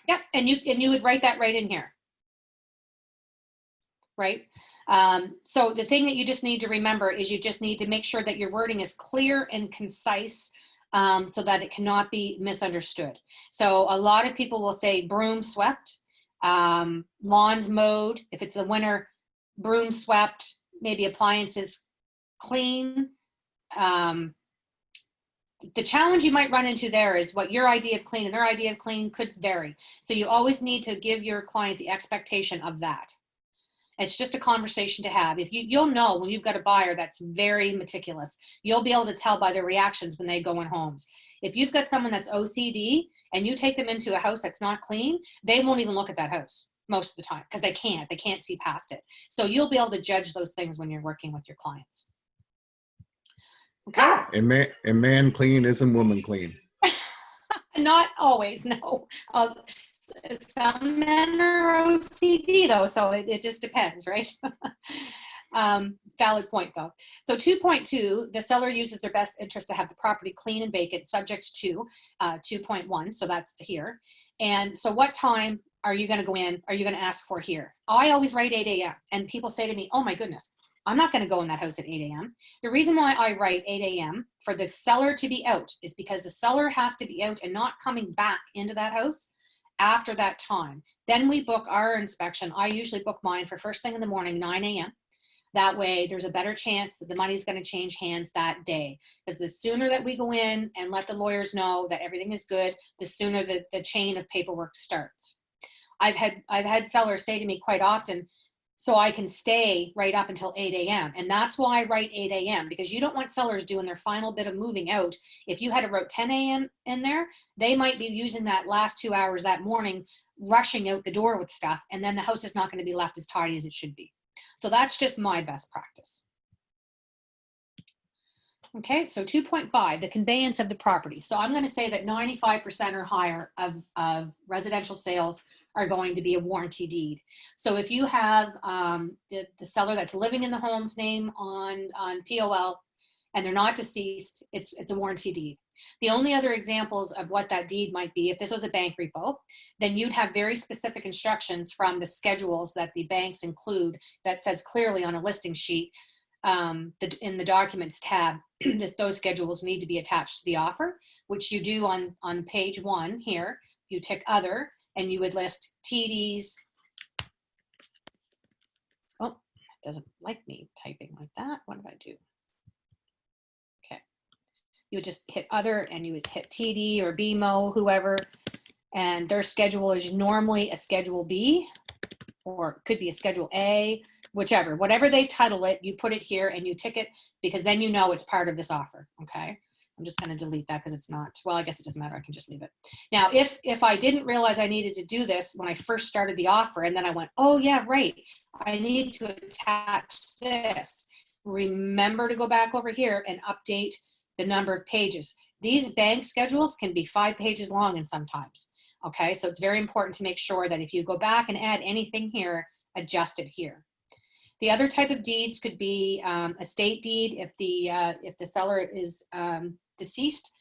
Yeah, and you would write that right in here. Right? So the thing that you just need to remember is you just need to make sure that your wording is clear and concise so that it cannot be misunderstood. So a lot of people will say broom swept, lawns mowed. If it's the winter, broom swept, maybe appliances clean. The challenge you might run into there is what your idea of clean and their idea of clean could vary. So you always need to give your client the expectation of that. It's just a conversation to have. If you'll know when you've got a buyer that's very meticulous, you'll be able to tell by their reactions when they go in homes. If you've got someone that's OCD and you take them into a house that's not clean, they won't even look at that house most of the time because they can't see past it. So you'll be able to judge those things when you're working with your clients. Okay. And man clean isn't woman clean. Not always, no. Some men are OCD though, so it just depends, right? Valid point though. So 2.2, the seller uses their best interest to have the property clean and vacant, subject to 2.1, so that's here. And so what time are you going to go in? Are you going to ask for here? I always write 8 a.m. and people say to me, oh my goodness, I'm not going to go in that house at 8 a.m. The reason why I write 8 a.m. for the seller to be out is because the seller has to be out and not coming back into that house after that time. Then we book our inspection. I usually book mine for first thing in the morning, 9 a.m. That way there's a better chance that the money is going to change hands that day. Because the sooner that we go in and let the lawyers know that everything is good, the sooner the chain of paperwork starts. I've had sellers say to me quite often, so I can stay right up until 8 a.m. And that's why I write 8 a.m. because you don't want sellers doing their final bit of moving out. If you had wrote 10 a.m. in there, they might be using that last 2 hours that morning, rushing out the door with stuff. And then the house is not going to be left as tidy as it should be. So that's just my best practice. Okay, so 2.5, the conveyance of the property. So I'm going to say that 95% or higher of residential sales are going to be a warranty deed. So if you have the seller that's living in the home's name on POL and they're not deceased, it's a warranty deed. The only other examples of what that deed might be, if this was a bank repo, then you'd have very specific instructions from the schedules that the banks include that says clearly on a listing sheet in the documents tab, those schedules need to be attached to the offer, which you do on page 1 here. You tick other, and you would list TDs. Oh, it doesn't like me typing like that. What did I do? Okay. You would just hit other and you would hit TD or BMO, whoever, and their schedule is normally a Schedule B, or it could be a Schedule A, whichever. Whatever they title it, you put it here and you tick it because then you know it's part of this offer, okay? I'm just going to delete that because it's not, well, I guess it doesn't matter. I can just leave it. Now, if I didn't realize I needed to do this when I first started the offer and then I went, oh yeah, right, I need to attach this. Remember to go back over here and update the number of pages. These bank schedules can be 5 pages long and sometimes. Okay, so it's very important to make sure that if you go back and add anything here, adjust it here. The other type of deeds could be a state deed if the seller is deceased.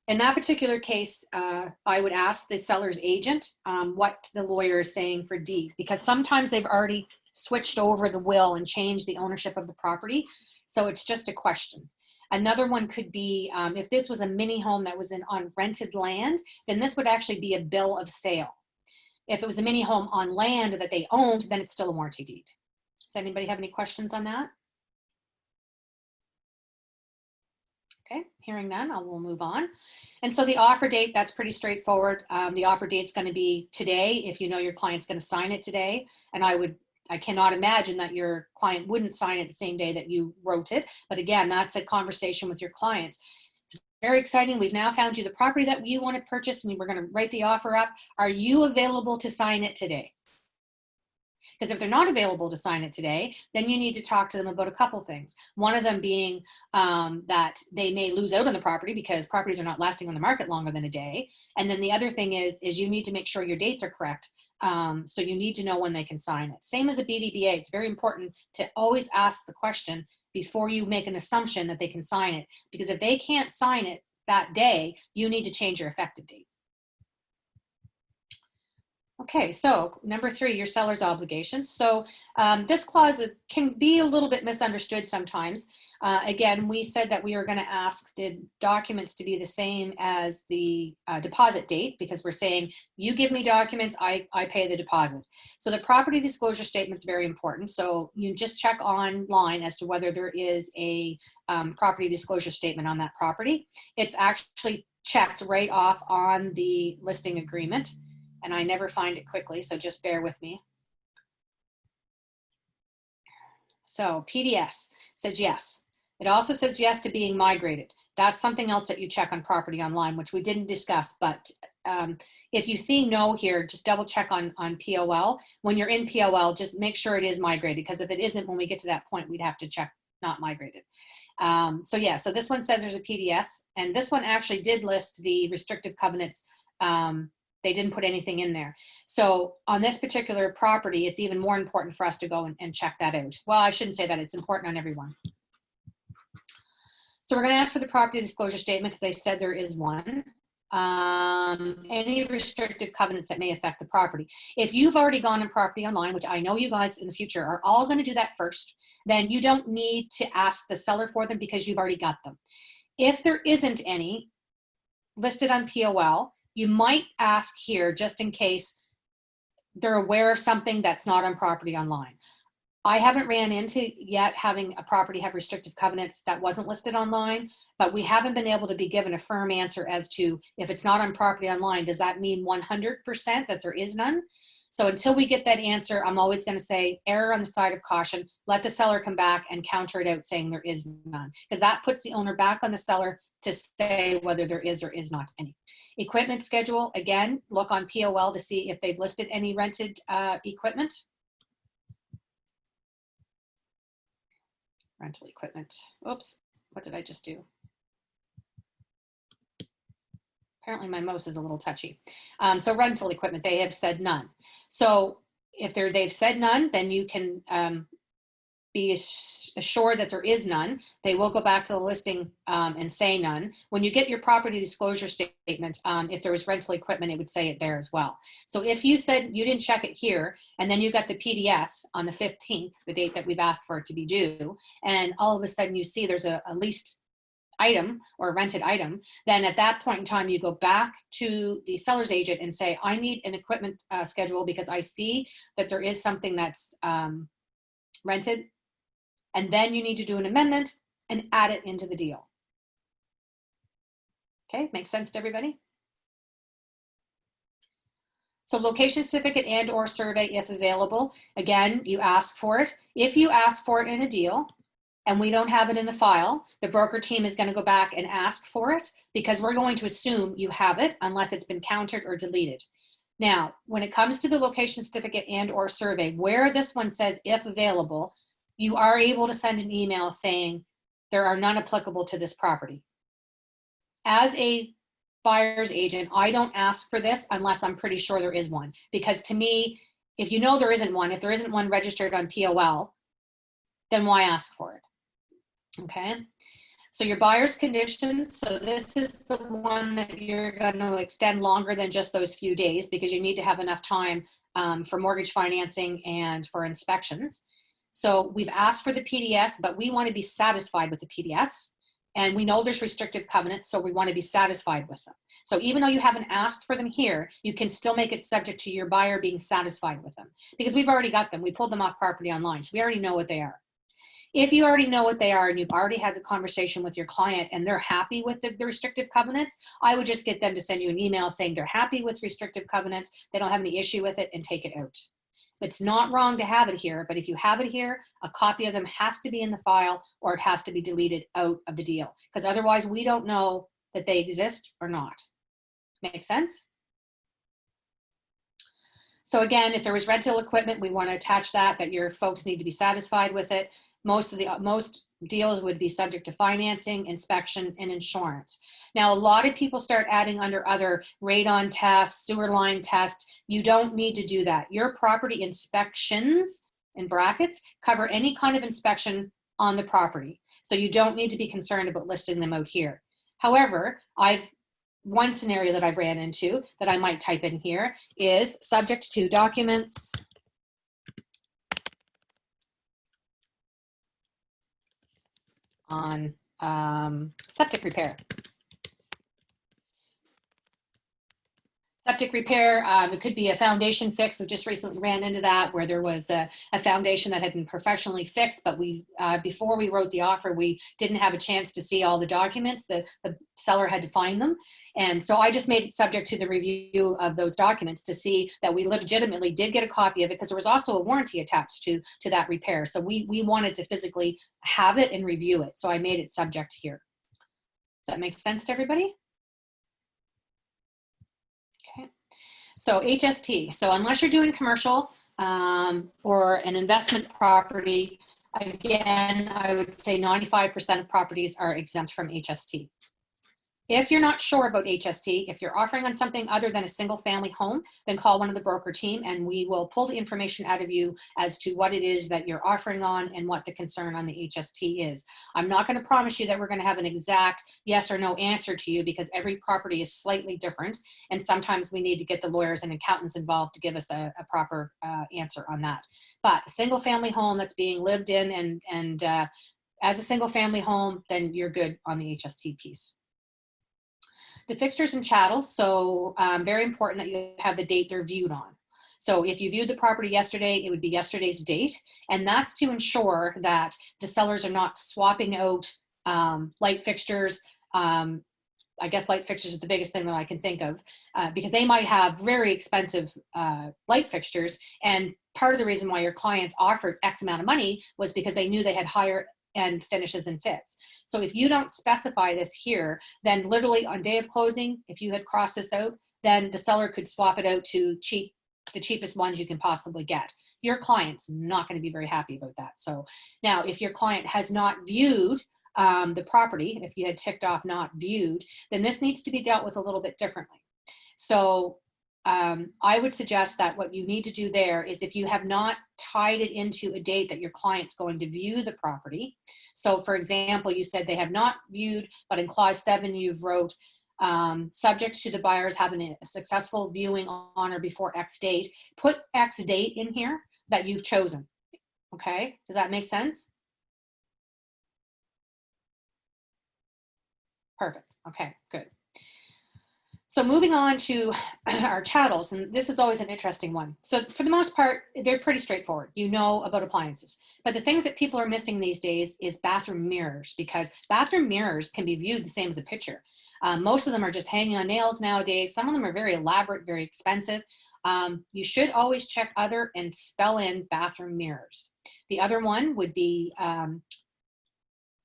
In that particular case, I would ask the seller's agent what the lawyer is saying for deed, because sometimes they've already switched over the will and changed the ownership of the property. So it's just a question. Another one could be if this was a mini home that was on rented land, then this would actually be a bill of sale. If it was a mini home on land that they owned, then it's still a warranty deed. Does anybody have any questions on that? Okay, hearing none, we'll move on. And so the offer date, that's pretty straightforward. The offer date's going to be today if you know your client's going to sign it today. And I cannot imagine that your client wouldn't sign it the same day that you wrote it. But again, that's a conversation with your client. It's very exciting. We've now found you the property that you want to purchase and we're going to write the offer up. Are you available to sign it today? Because if they're not available to sign it today, then you need to talk to them about a couple things. One of them being that they may lose out on the property because properties are not lasting on the market longer than a day. And then the other thing is you need to make sure your dates are correct. So you need to know when they can sign it. Same as a BDBA, it's very important to always ask the question before you make an assumption that they can sign it. Because if they can't sign it that day, you need to change your effective date. Okay, so number 3, your seller's obligations. So this clause can be a little bit misunderstood sometimes. Again, we said that we were going to ask the documents to be the same as the deposit date, because we're saying you give me documents, I pay the deposit. So the property disclosure statement is very important. So you just check online as to whether there is a property disclosure statement on that property. It's actually checked right off on the listing agreement. And I never find it quickly, so just bear with me. So PDS says yes. It also says yes to being migrated. That's something else that you check on property online, which we didn't discuss. But if you see no here, just double check on POL. When you're in POL, just make sure it is migrated, because if it isn't, when we get to that point, we'd have to check not migrated. So yeah, so this one says there's a PDS, and this one actually did list the restrictive covenants. They didn't put anything in there. So on this particular property, it's even more important for us to go and check that out. Well, I shouldn't say that. It's important on everyone. So we're going to ask for the property disclosure statement because they said there is one. Any restrictive covenants that may affect the property. If you've already gone on property online, which I know you guys in the future are all going to do that first, then you don't need to ask the seller for them because you've already got them. If there isn't any listed on POL, you might ask here just in case they're aware of something that's not on property online. I haven't ran into yet having a property have restrictive covenants that wasn't listed online, but we haven't been able to be given a firm answer as to if it's not on property online, does that mean 100% that there is none? So until we get that answer, I'm always going to say error on the side of caution. Let the seller come back and counter it out saying there is none, because that puts the owner back on the seller to say whether there is or is not any. Equipment schedule, again, look on POL to see if they've listed any rented equipment. Rental equipment. Oops, what did I just do? Apparently my mouse is a little touchy. So rental equipment, they have said none. So if they've said none, then you can be assured that there is none. They will go back to the listing and say none. When you get your property disclosure statement, if there was rental equipment, it would say it there as well. So if you said you didn't check it here, and then you got the PDS on the 15th, the date that we've asked for it to be due, and all of a sudden you see there's a leased item or a rented item, then at that point in time, you go back to the seller's agent and say, I need an equipment schedule because I see that there is something that's rented. And then you need to do an amendment and add it into the deal. Okay, makes sense to everybody? So location certificate and or survey if available. Again, you ask for it. If you ask for it in a deal and we don't have it in the file, the broker team is going to go back and ask for it because we're going to assume you have it unless it's been countered or deleted. Now, when it comes to the location certificate and or survey, where this one says if available, you are able to send an email saying there are none applicable to this property. as a buyer's agent, I don't ask for this unless I'm pretty sure there is one. Because to me, if you know there isn't one, if there isn't one registered on POL, then why ask for it? Okay. So your buyer's conditions, so this is the one that you're going to extend longer than just those few days because you need to have enough time for mortgage financing and for inspections. So we've asked for the PDS, but we want to be satisfied with the PDS. And we know there's restrictive covenants, so we want to be satisfied with them. So even though you haven't asked for them here, you can still make it subject to your buyer being satisfied with them because we've already got them. We pulled them off property online, so we already know what they are. If you already know what they are and you've already had the conversation with your client and they're happy with the restrictive covenants, I would just get them to send you an email saying they're happy with restrictive covenants, they don't have any issue with it, and take it out. It's not wrong to have it here, but if you have it here, a copy of them has to be in the file or it has to be deleted out of the deal because otherwise we don't know that they exist or not. Make sense? So again, if there was rental equipment, we want to attach that your folks need to be satisfied with it. Most deals would be subject to financing, inspection, and insurance. Now, a lot of people start adding under other radon tests, sewer line tests. You don't need to do that. Your property inspections, in brackets, cover any kind of inspection on the property. So you don't need to be concerned about listing them out here. However, one scenario that I ran into that I might type in here is subject to documents on septic repair. Septic repair, it could be a foundation fix. We just recently ran into that where there was a foundation that had been professionally fixed, but we before we wrote the offer, we didn't have a chance to see all the documents. The seller had to find them. And so I just made it subject to the review of those documents to see that we legitimately did get a copy of it because there was also a warranty attached to that repair. So we wanted to physically have it and review it. So I made it subject here. Does that make sense to everybody? Okay. So HST, so unless you're doing commercial or an investment property, again, I would say 95% of properties are exempt from HST. If you're not sure about HST, if you're offering on something other than a single family home, then call one of the broker team and we will pull the information out of you as to what it is that you're offering on and what the concern on the HST is. I'm not going to promise you that we're going to have an exact yes or no answer to you because every property is slightly different. And sometimes we need to get the lawyers and accountants involved to give us a proper answer on that. But a single family home that's being lived in and as a single family home, then you're good on the HST piece. The fixtures and chattels, so very important that you have the date they're viewed on. So if you viewed the property yesterday, it would be yesterday's date. And that's to ensure that the sellers are not swapping out light fixtures. I guess light fixtures is the biggest thing that I can think of because they might have very expensive light fixtures. And part of the reason why your clients offered X amount of money was because they knew they had higher end finishes and fits. So if you don't specify this here, then literally on day of closing, if you had crossed this out, then the seller could swap it out to the cheapest ones you can possibly get. Your client's not going to be very happy about that. So now if your client has not viewed the property, if you had ticked off not viewed, then this needs to be dealt with a little bit differently. So I would suggest that what you need to do there is if you have not tied it into a date that your client's going to view the property. So for example, you said they have not viewed, but in clause 7, you've wrote subject to the buyers having a successful viewing on or before X date, put X date in here that you've chosen. Okay, does that make sense? Perfect, okay, good. So moving on to our chattels, and this is always an interesting one. So for the most part, they're pretty straightforward. You know about appliances. But the things that people are missing these days is bathroom mirrors, because bathroom mirrors can be viewed the same as a picture. Most of them are just hanging on nails nowadays. Some of them are very elaborate, very expensive. You should always check other and spell in bathroom mirrors. The other one would be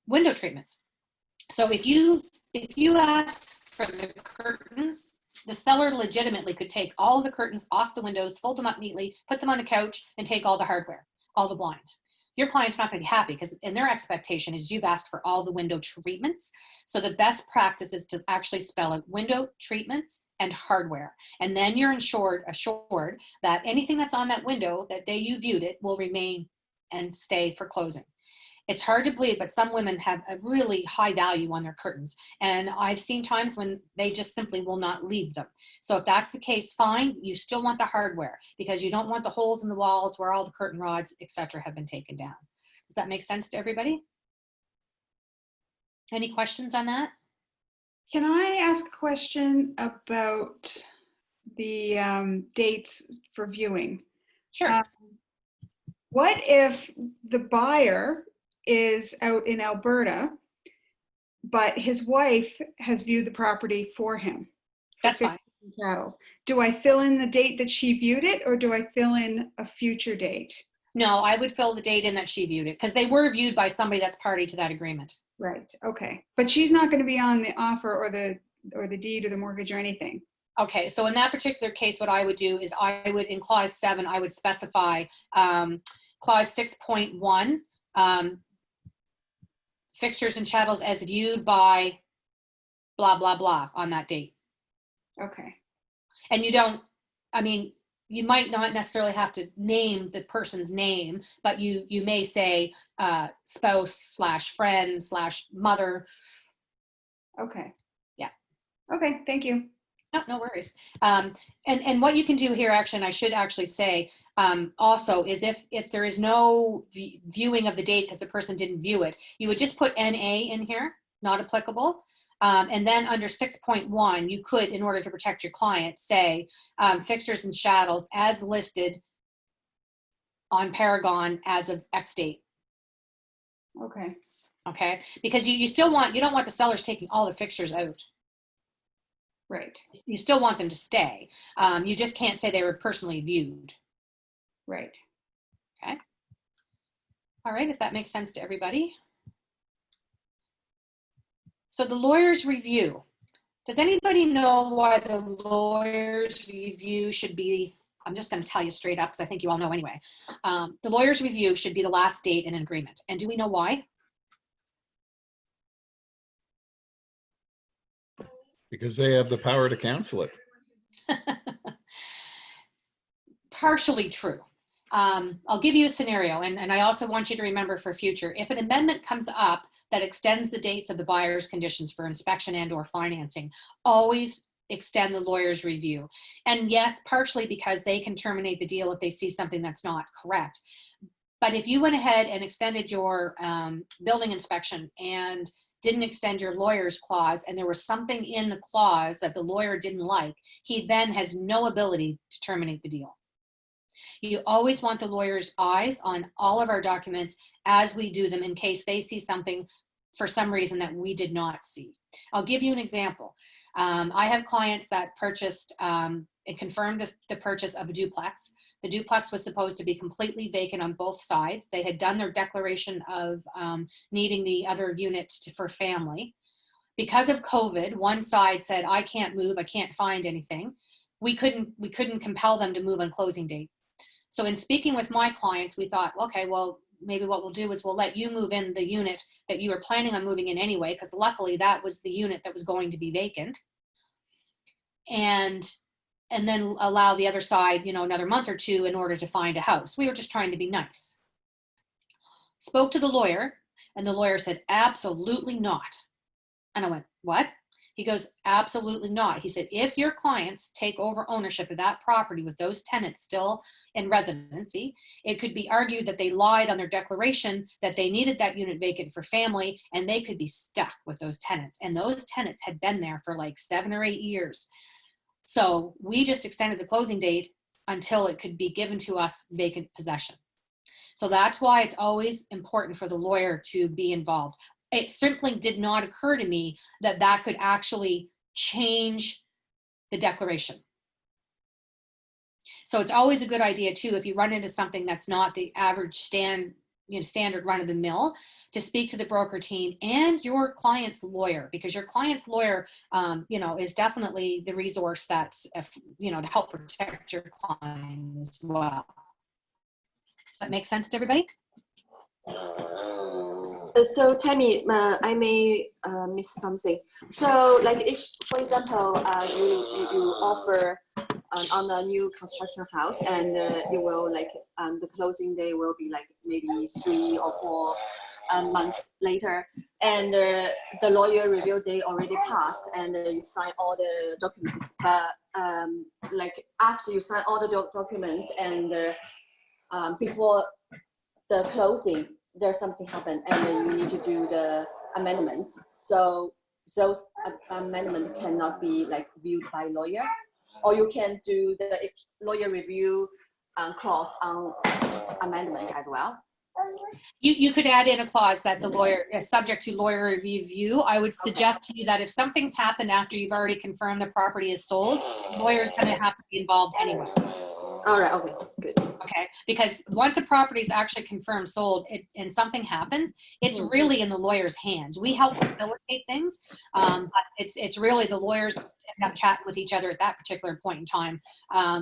window treatments. So if you ask for the curtains, the seller legitimately could take all the curtains off the windows, fold them up neatly, put them on the couch, and take all the hardware, all the blinds. your client's not going to be happy because in their expectation is you've asked for all the window treatments. So the best practice is to actually spell out window treatments and hardware. And then you're assured that anything that's on that window that day you viewed it will remain and stay for closing. It's hard to believe, but some women have a really high value on their curtains. And I've seen times when they just simply will not leave them. So if that's the case, fine, you still want the hardware because you don't want the holes in the walls where all the curtain rods, etc., have been taken down. Does that make sense to everybody? Any questions on that? Can I ask a question about the dates for viewing? Sure. What if the buyer is out in Alberta, but his wife has viewed the property for him? That's fine. Chattels. Do I fill in the date that she viewed it, or do I fill in a future date? No, I would fill the date in that she viewed it because they were viewed by somebody that's party to that agreement. Right. Okay. But she's not going to be on the offer or the deed or the mortgage or anything. Okay, so in that particular case, what I would do is I would, in clause 7, I would specify clause 6.1, fixtures and chattels as viewed by blah, blah, blah on that date. Okay. And you don't, I mean, you might not necessarily have to name the person's name, but you may say spouse / friend / mother. Okay. Yeah. Okay. Thank you. No worries. And what you can do here, actually, and I should actually say also, is if there is no viewing of the date because the person didn't view it, you would just put NA in here, not applicable. And then under 6.1, you could, in order to protect your client, say fixtures and chattels as listed on Paragon as of X date. Okay. Okay, because you still want, you don't want the sellers taking all the fixtures out. Right. You still want them to stay. You just can't say they were personally viewed. Right. Okay. All right, if that makes sense to everybody. So the lawyer's review. Does anybody know why the lawyer's review should be, I'm just going to tell you straight up because I think you all know anyway. The lawyer's review should be the last date in an agreement. And do we know why? Because they have the power to cancel it. Partially true. I'll give you a scenario, and I also want you to remember for future, if an amendment comes up that extends the dates of the buyer's conditions for inspection and or financing, always extend the lawyer's review. And yes, partially because they can terminate the deal if they see something that's not correct. But if you went ahead and extended your building inspection and didn't extend your lawyer's clause, and there was something in the clause that the lawyer didn't like, he then has no ability to terminate the deal. You always want the lawyer's eyes on all of our documents as we do them in case they see something for some reason that we did not see. I'll give you an example. I have clients that purchased and confirmed the purchase of a duplex. The duplex was supposed to be completely vacant on both sides. They had done their declaration of needing the other unit for family. Because of COVID, one side said, I can't move, I can't find anything. We couldn't compel them to move on closing date. So in speaking with my clients, we thought, okay, well, maybe what we'll do is we'll let you move in the unit that you were planning on moving in anyway, because luckily that was the unit that was going to be vacant. And then allow the other side, another month or two in order to find a house. We were just trying to be nice. Spoke to the lawyer, and the lawyer said, absolutely not. And I went, what? He goes, absolutely not. He said, if your clients take over ownership of that property with those tenants still in residency, it could be argued that they lied on their declaration that they needed that unit vacant for family, and they could be stuck with those tenants. And those tenants had been there for like 7 or 8 years. So we just extended the closing date until it could be given to us vacant possession. So that's why it's always important for the lawyer to be involved. It simply did not occur to me that that could actually change the declaration. So it's always a good idea too, if you run into something that's not the average standard run of the mill, to speak to the broker team and your client's lawyer, because your client's lawyer, is definitely the resource that's, to help protect your client as well. Does that make sense to everybody? So Tammy, I may miss something. So like if, for example, you offer on a new construction house, and you will like the closing day will be like maybe 3 or 4 months later, and the lawyer review day already passed, and you sign all the documents. But like after you sign all the documents and before the closing, there's something happened, and then you need to do the amendments. So those amendments cannot be like viewed by lawyer, or you can do the lawyer review clause on amendment as well. You could add in a clause that the lawyer is subject to lawyer review. I would suggest to you that if something's happened after you've already confirmed the property is sold, the lawyer is going to have to be involved anyway. All right, okay, good. Okay, because once a property is actually confirmed sold and something happens, it's really in the lawyer's hands. We help facilitate things, but it's really the lawyers end up chatting with each other at that particular point in time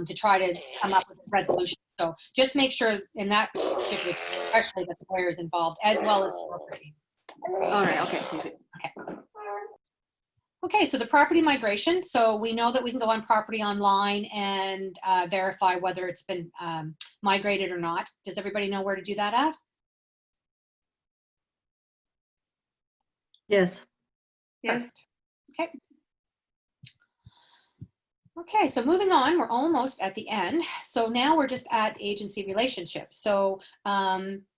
to try to come up with a resolution. So just make sure in that particular, especially that the lawyer is involved as well as the property. All right, okay, thank you. Okay. Okay, so the property migration. So we know that we can go on property online and verify whether it's been migrated or not. Does everybody know where to do that at? Yes. Yes. Okay. Okay, so moving on, we're almost at the end. So now we're just at agency relationships. So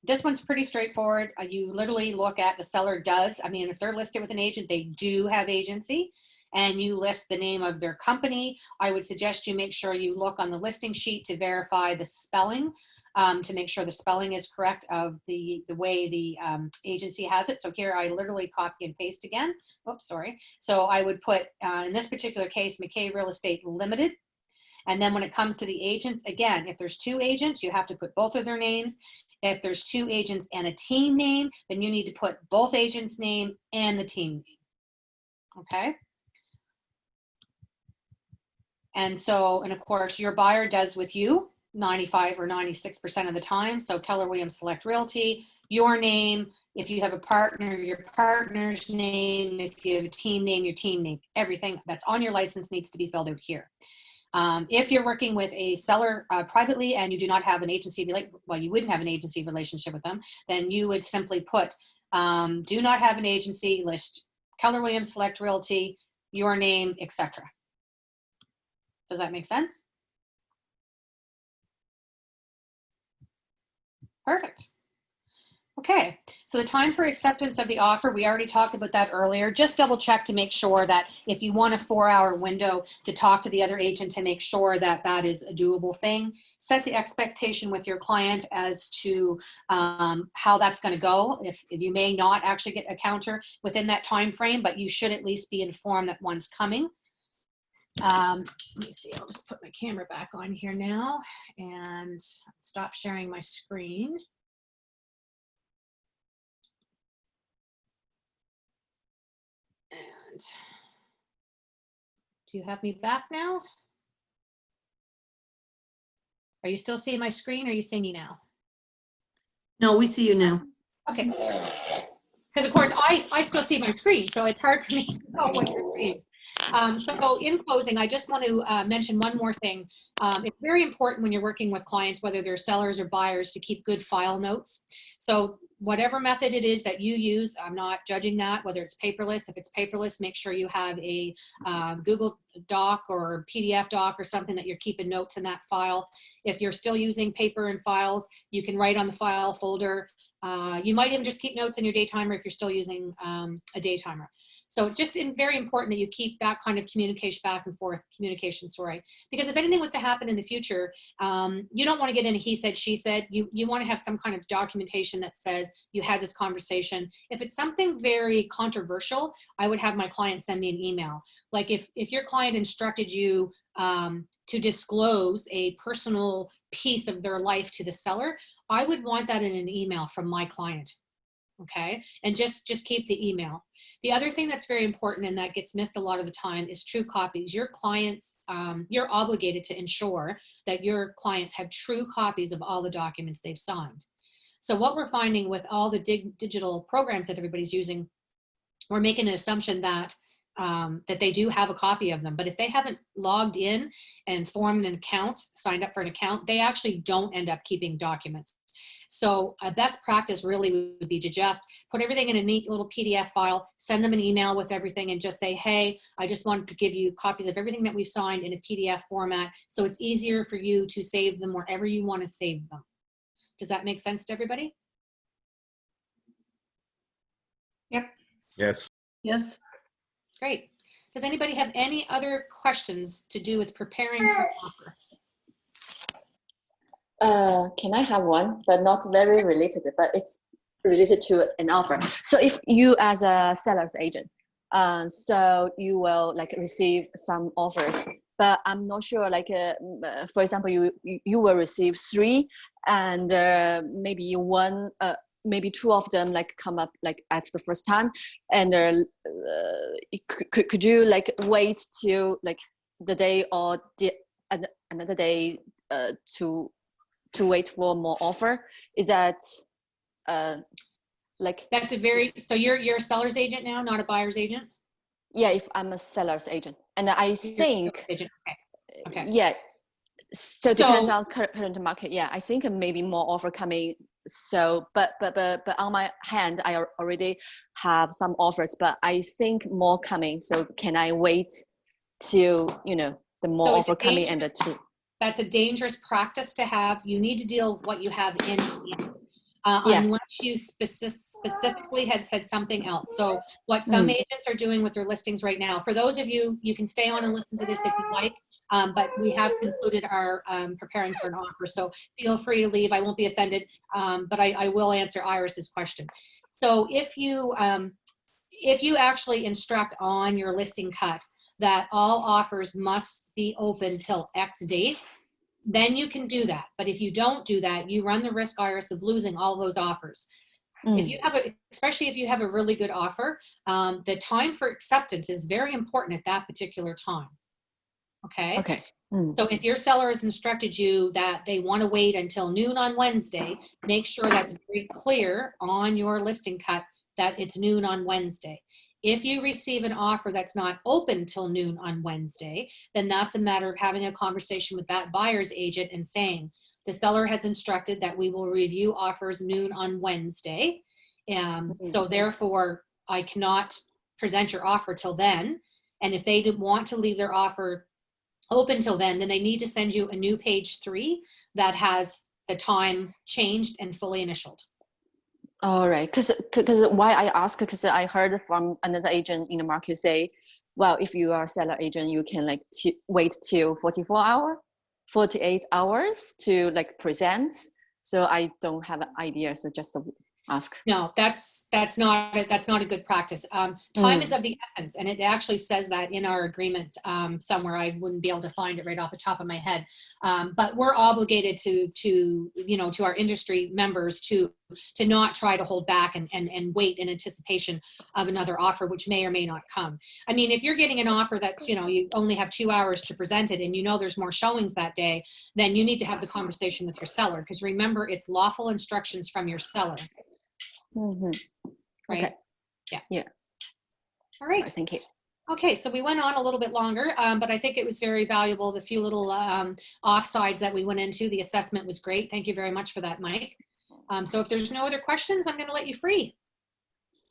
this one's pretty straightforward. You literally look at the seller does. I mean, if they're listed with an agent, they do have agency, and you list the name of their company. I would suggest you make sure you look on the listing sheet to verify the spelling, to make sure the spelling is correct of the way the agency has it. So here I literally copy and paste again. Oops, sorry. So I would put, in this particular case, McKay Real Estate Limited. And then when it comes to the agents, again, if there's 2 agents, you have to put both of their names. If there's 2 agents and a team name, then you need to put both agents' name and the team name. Okay. And so, and of course, your buyer does with you 95 or 96% of the time. So Keller Williams Select Realty, your name. If you have a partner, your partner's name. If you have a team name, your team name. Everything that's on your license needs to be filled out here. If you're working with a seller privately and you do not have an agency, well, you wouldn't have an agency relationship with them, then you would simply put, do not have an agency, list Keller Williams Select Realty, your name, etc. Does that make sense? Perfect. Okay, so the time for acceptance of the offer, we already talked about that earlier. Just double check to make sure that if you want a 4-hour window to talk to the other agent to make sure that that is a doable thing. Set the expectation with your client as to how that's going to go. If you may not actually get a counter within that time frame, but you should at least be informed that one's coming. Let me see, I'll just put my camera back on here now and stop sharing my screen. And do you have me back now? Are you still seeing my screen? Or are you seeing me now? No, we see you now. Okay. Because of course I still see my screen, so it's hard for me to know what you're seeing. So in closing, I just want to mention one more thing. It's very important when you're working with clients, whether they're sellers or buyers, to keep good file notes. So whatever method it is that you use, I'm not judging that, whether it's paperless. If it's paperless, make sure you have a Google Doc or PDF doc or something that you're keeping notes in that file. If you're still using paper and files, you can write on the file folder. You might even just keep notes in your day timer if you're still using a day timer. So just very important that you keep that kind of communication back and forth, sorry. Because if anything was to happen in the future, you don't want to get in a he said, she said. You want to have some kind of documentation that says you had this conversation. If it's something very controversial, I would have my client send me an email. Like if your client instructed you to disclose a personal piece of their life to the seller, I would want that in an email from my client. Okay, and just keep the email. The other thing that's very important and that gets missed a lot of the time is true copies. Your clients, you're obligated to ensure that your clients have true copies of all the documents they've signed. So what we're finding with all the digital programs that everybody's using, we're making an assumption that that they do have a copy of them. But if they haven't logged in and formed an account, signed up for an account, they actually don't end up keeping documents. So a best practice really would be to just put everything in a neat little PDF file, send them an email with everything, and just say, hey, I just wanted to give you copies of everything that we've signed in a PDF format, so it's easier for you to save them wherever you want to save them. Does that make sense to everybody? Yes. Yes. Great. Does anybody have any other questions to do with preparing for an offer? Can I have one, but not very related, but it's related to an offer. So if you as a seller's agent, so you will like receive some offers, but I'm not sure, like, for example, you will receive 3 and maybe one, maybe 2 of them like come up like at the first time, and could you like wait till like the day or another day to wait for more offer? Is that like? That's a very, so you're a seller's agent now, not a buyer's agent? Yeah, if I'm a seller's agent, and I You're a think seller's agent. Okay. yeah, so it depends So- on current market. Yeah, I think maybe more offer coming. So but on my hand, I already have some offers, but I think more coming. So can I wait till, you know, the more So it's offer coming and dangerous. the two? That's a dangerous practice to have. You need to deal with what you have in hand. Yeah. Unless you specifically have said something else. So what some agents are doing with their listings right now, for those of you, you can stay on and listen to this if you like, but we have concluded our preparing for an offer. So feel free to leave. I won't be offended, but I will answer Iris's question. So if you actually instruct on your listing cut that all offers must be open till X date, then you can do that. But if you don't do that, you run the risk, Iris, of losing all those offers. If you have especially if you have a really good offer, the time for acceptance is very important at that particular time. Okay. Okay. So if your seller has instructed you that they want to wait until noon on Wednesday, make sure that's very clear on your listing cut that it's noon on Wednesday. If you receive an offer that's not open till noon on Wednesday, then that's a matter of having a conversation with that buyer's agent and saying, the seller has instructed that we will review offers noon on Wednesday. So therefore, I cannot present your offer till then. And if they want to leave their offer open till then they need to send you a new page 3 that has the time changed and fully initialed. All right, because why I ask, because I heard from another agent in the market say, well, if you are a seller agent, you can like wait till 48 hours to like present. So I don't have an idea, so just ask. No, that's not a good practice. Time is of the essence, and it actually says that in our agreement somewhere. I wouldn't be able to find it right off the top of my head, but we're obligated to our industry members to not try to hold back and wait in anticipation of another offer, which may or may not come. I mean, if you're getting an offer that's, you only have 2 hours to present it, and there's more showings that day, then you need to have the conversation with your seller, because remember, it's lawful instructions from your seller. Right. Okay. Yeah. All right. Thank you. Okay, so we went on a little bit longer, but I think it was very valuable. The few little offsides that we went into, the assessment was great. Thank you very much for that, Mike. So if there's no other questions, I'm going to let you free.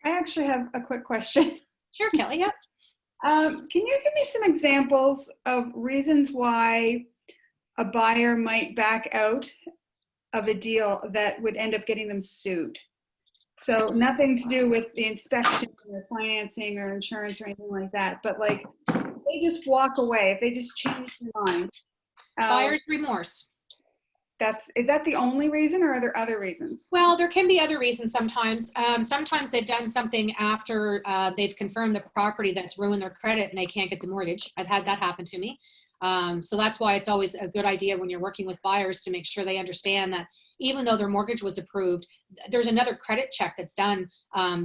I actually have a quick question. Sure, Kelly. Yep. Can you give me some examples of reasons why a buyer might back out of a deal that would end up getting them sued? So nothing to do with the inspection or financing or insurance or anything like that, but like if they just walk away, if they just change their mind. Buyer's remorse. Is that the only reason, or are there other reasons? Well, there can be other reasons sometimes. Sometimes they've done something after they've confirmed the property that's ruined their credit and they can't get the mortgage. I've had that happen to me. So that's why it's always a good idea when you're working with buyers to make sure they understand that even though their mortgage was approved, there's another credit check that's done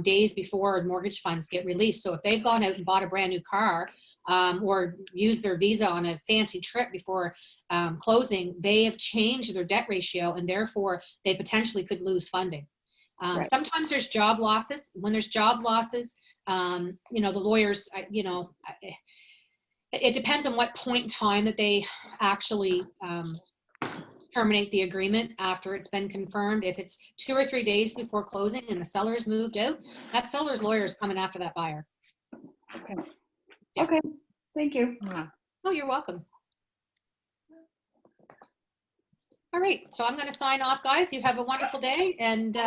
days before mortgage funds get released. So if they've gone out and bought a brand new car or use their visa on a fancy trip before closing, they have changed their debt ratio, and therefore they potentially could lose funding. Right. Sometimes there's job losses. When there's job losses, you know, the lawyers, you know, it depends on what point in time that they actually terminate the agreement after it's been confirmed. If it's 2 or 3 days before closing and the seller's moved out, that seller's lawyer is coming after that buyer. Okay. Yeah. Okay, thank you. Oh, you're welcome. All right, so I'm going to sign off, guys. You have a wonderful day, and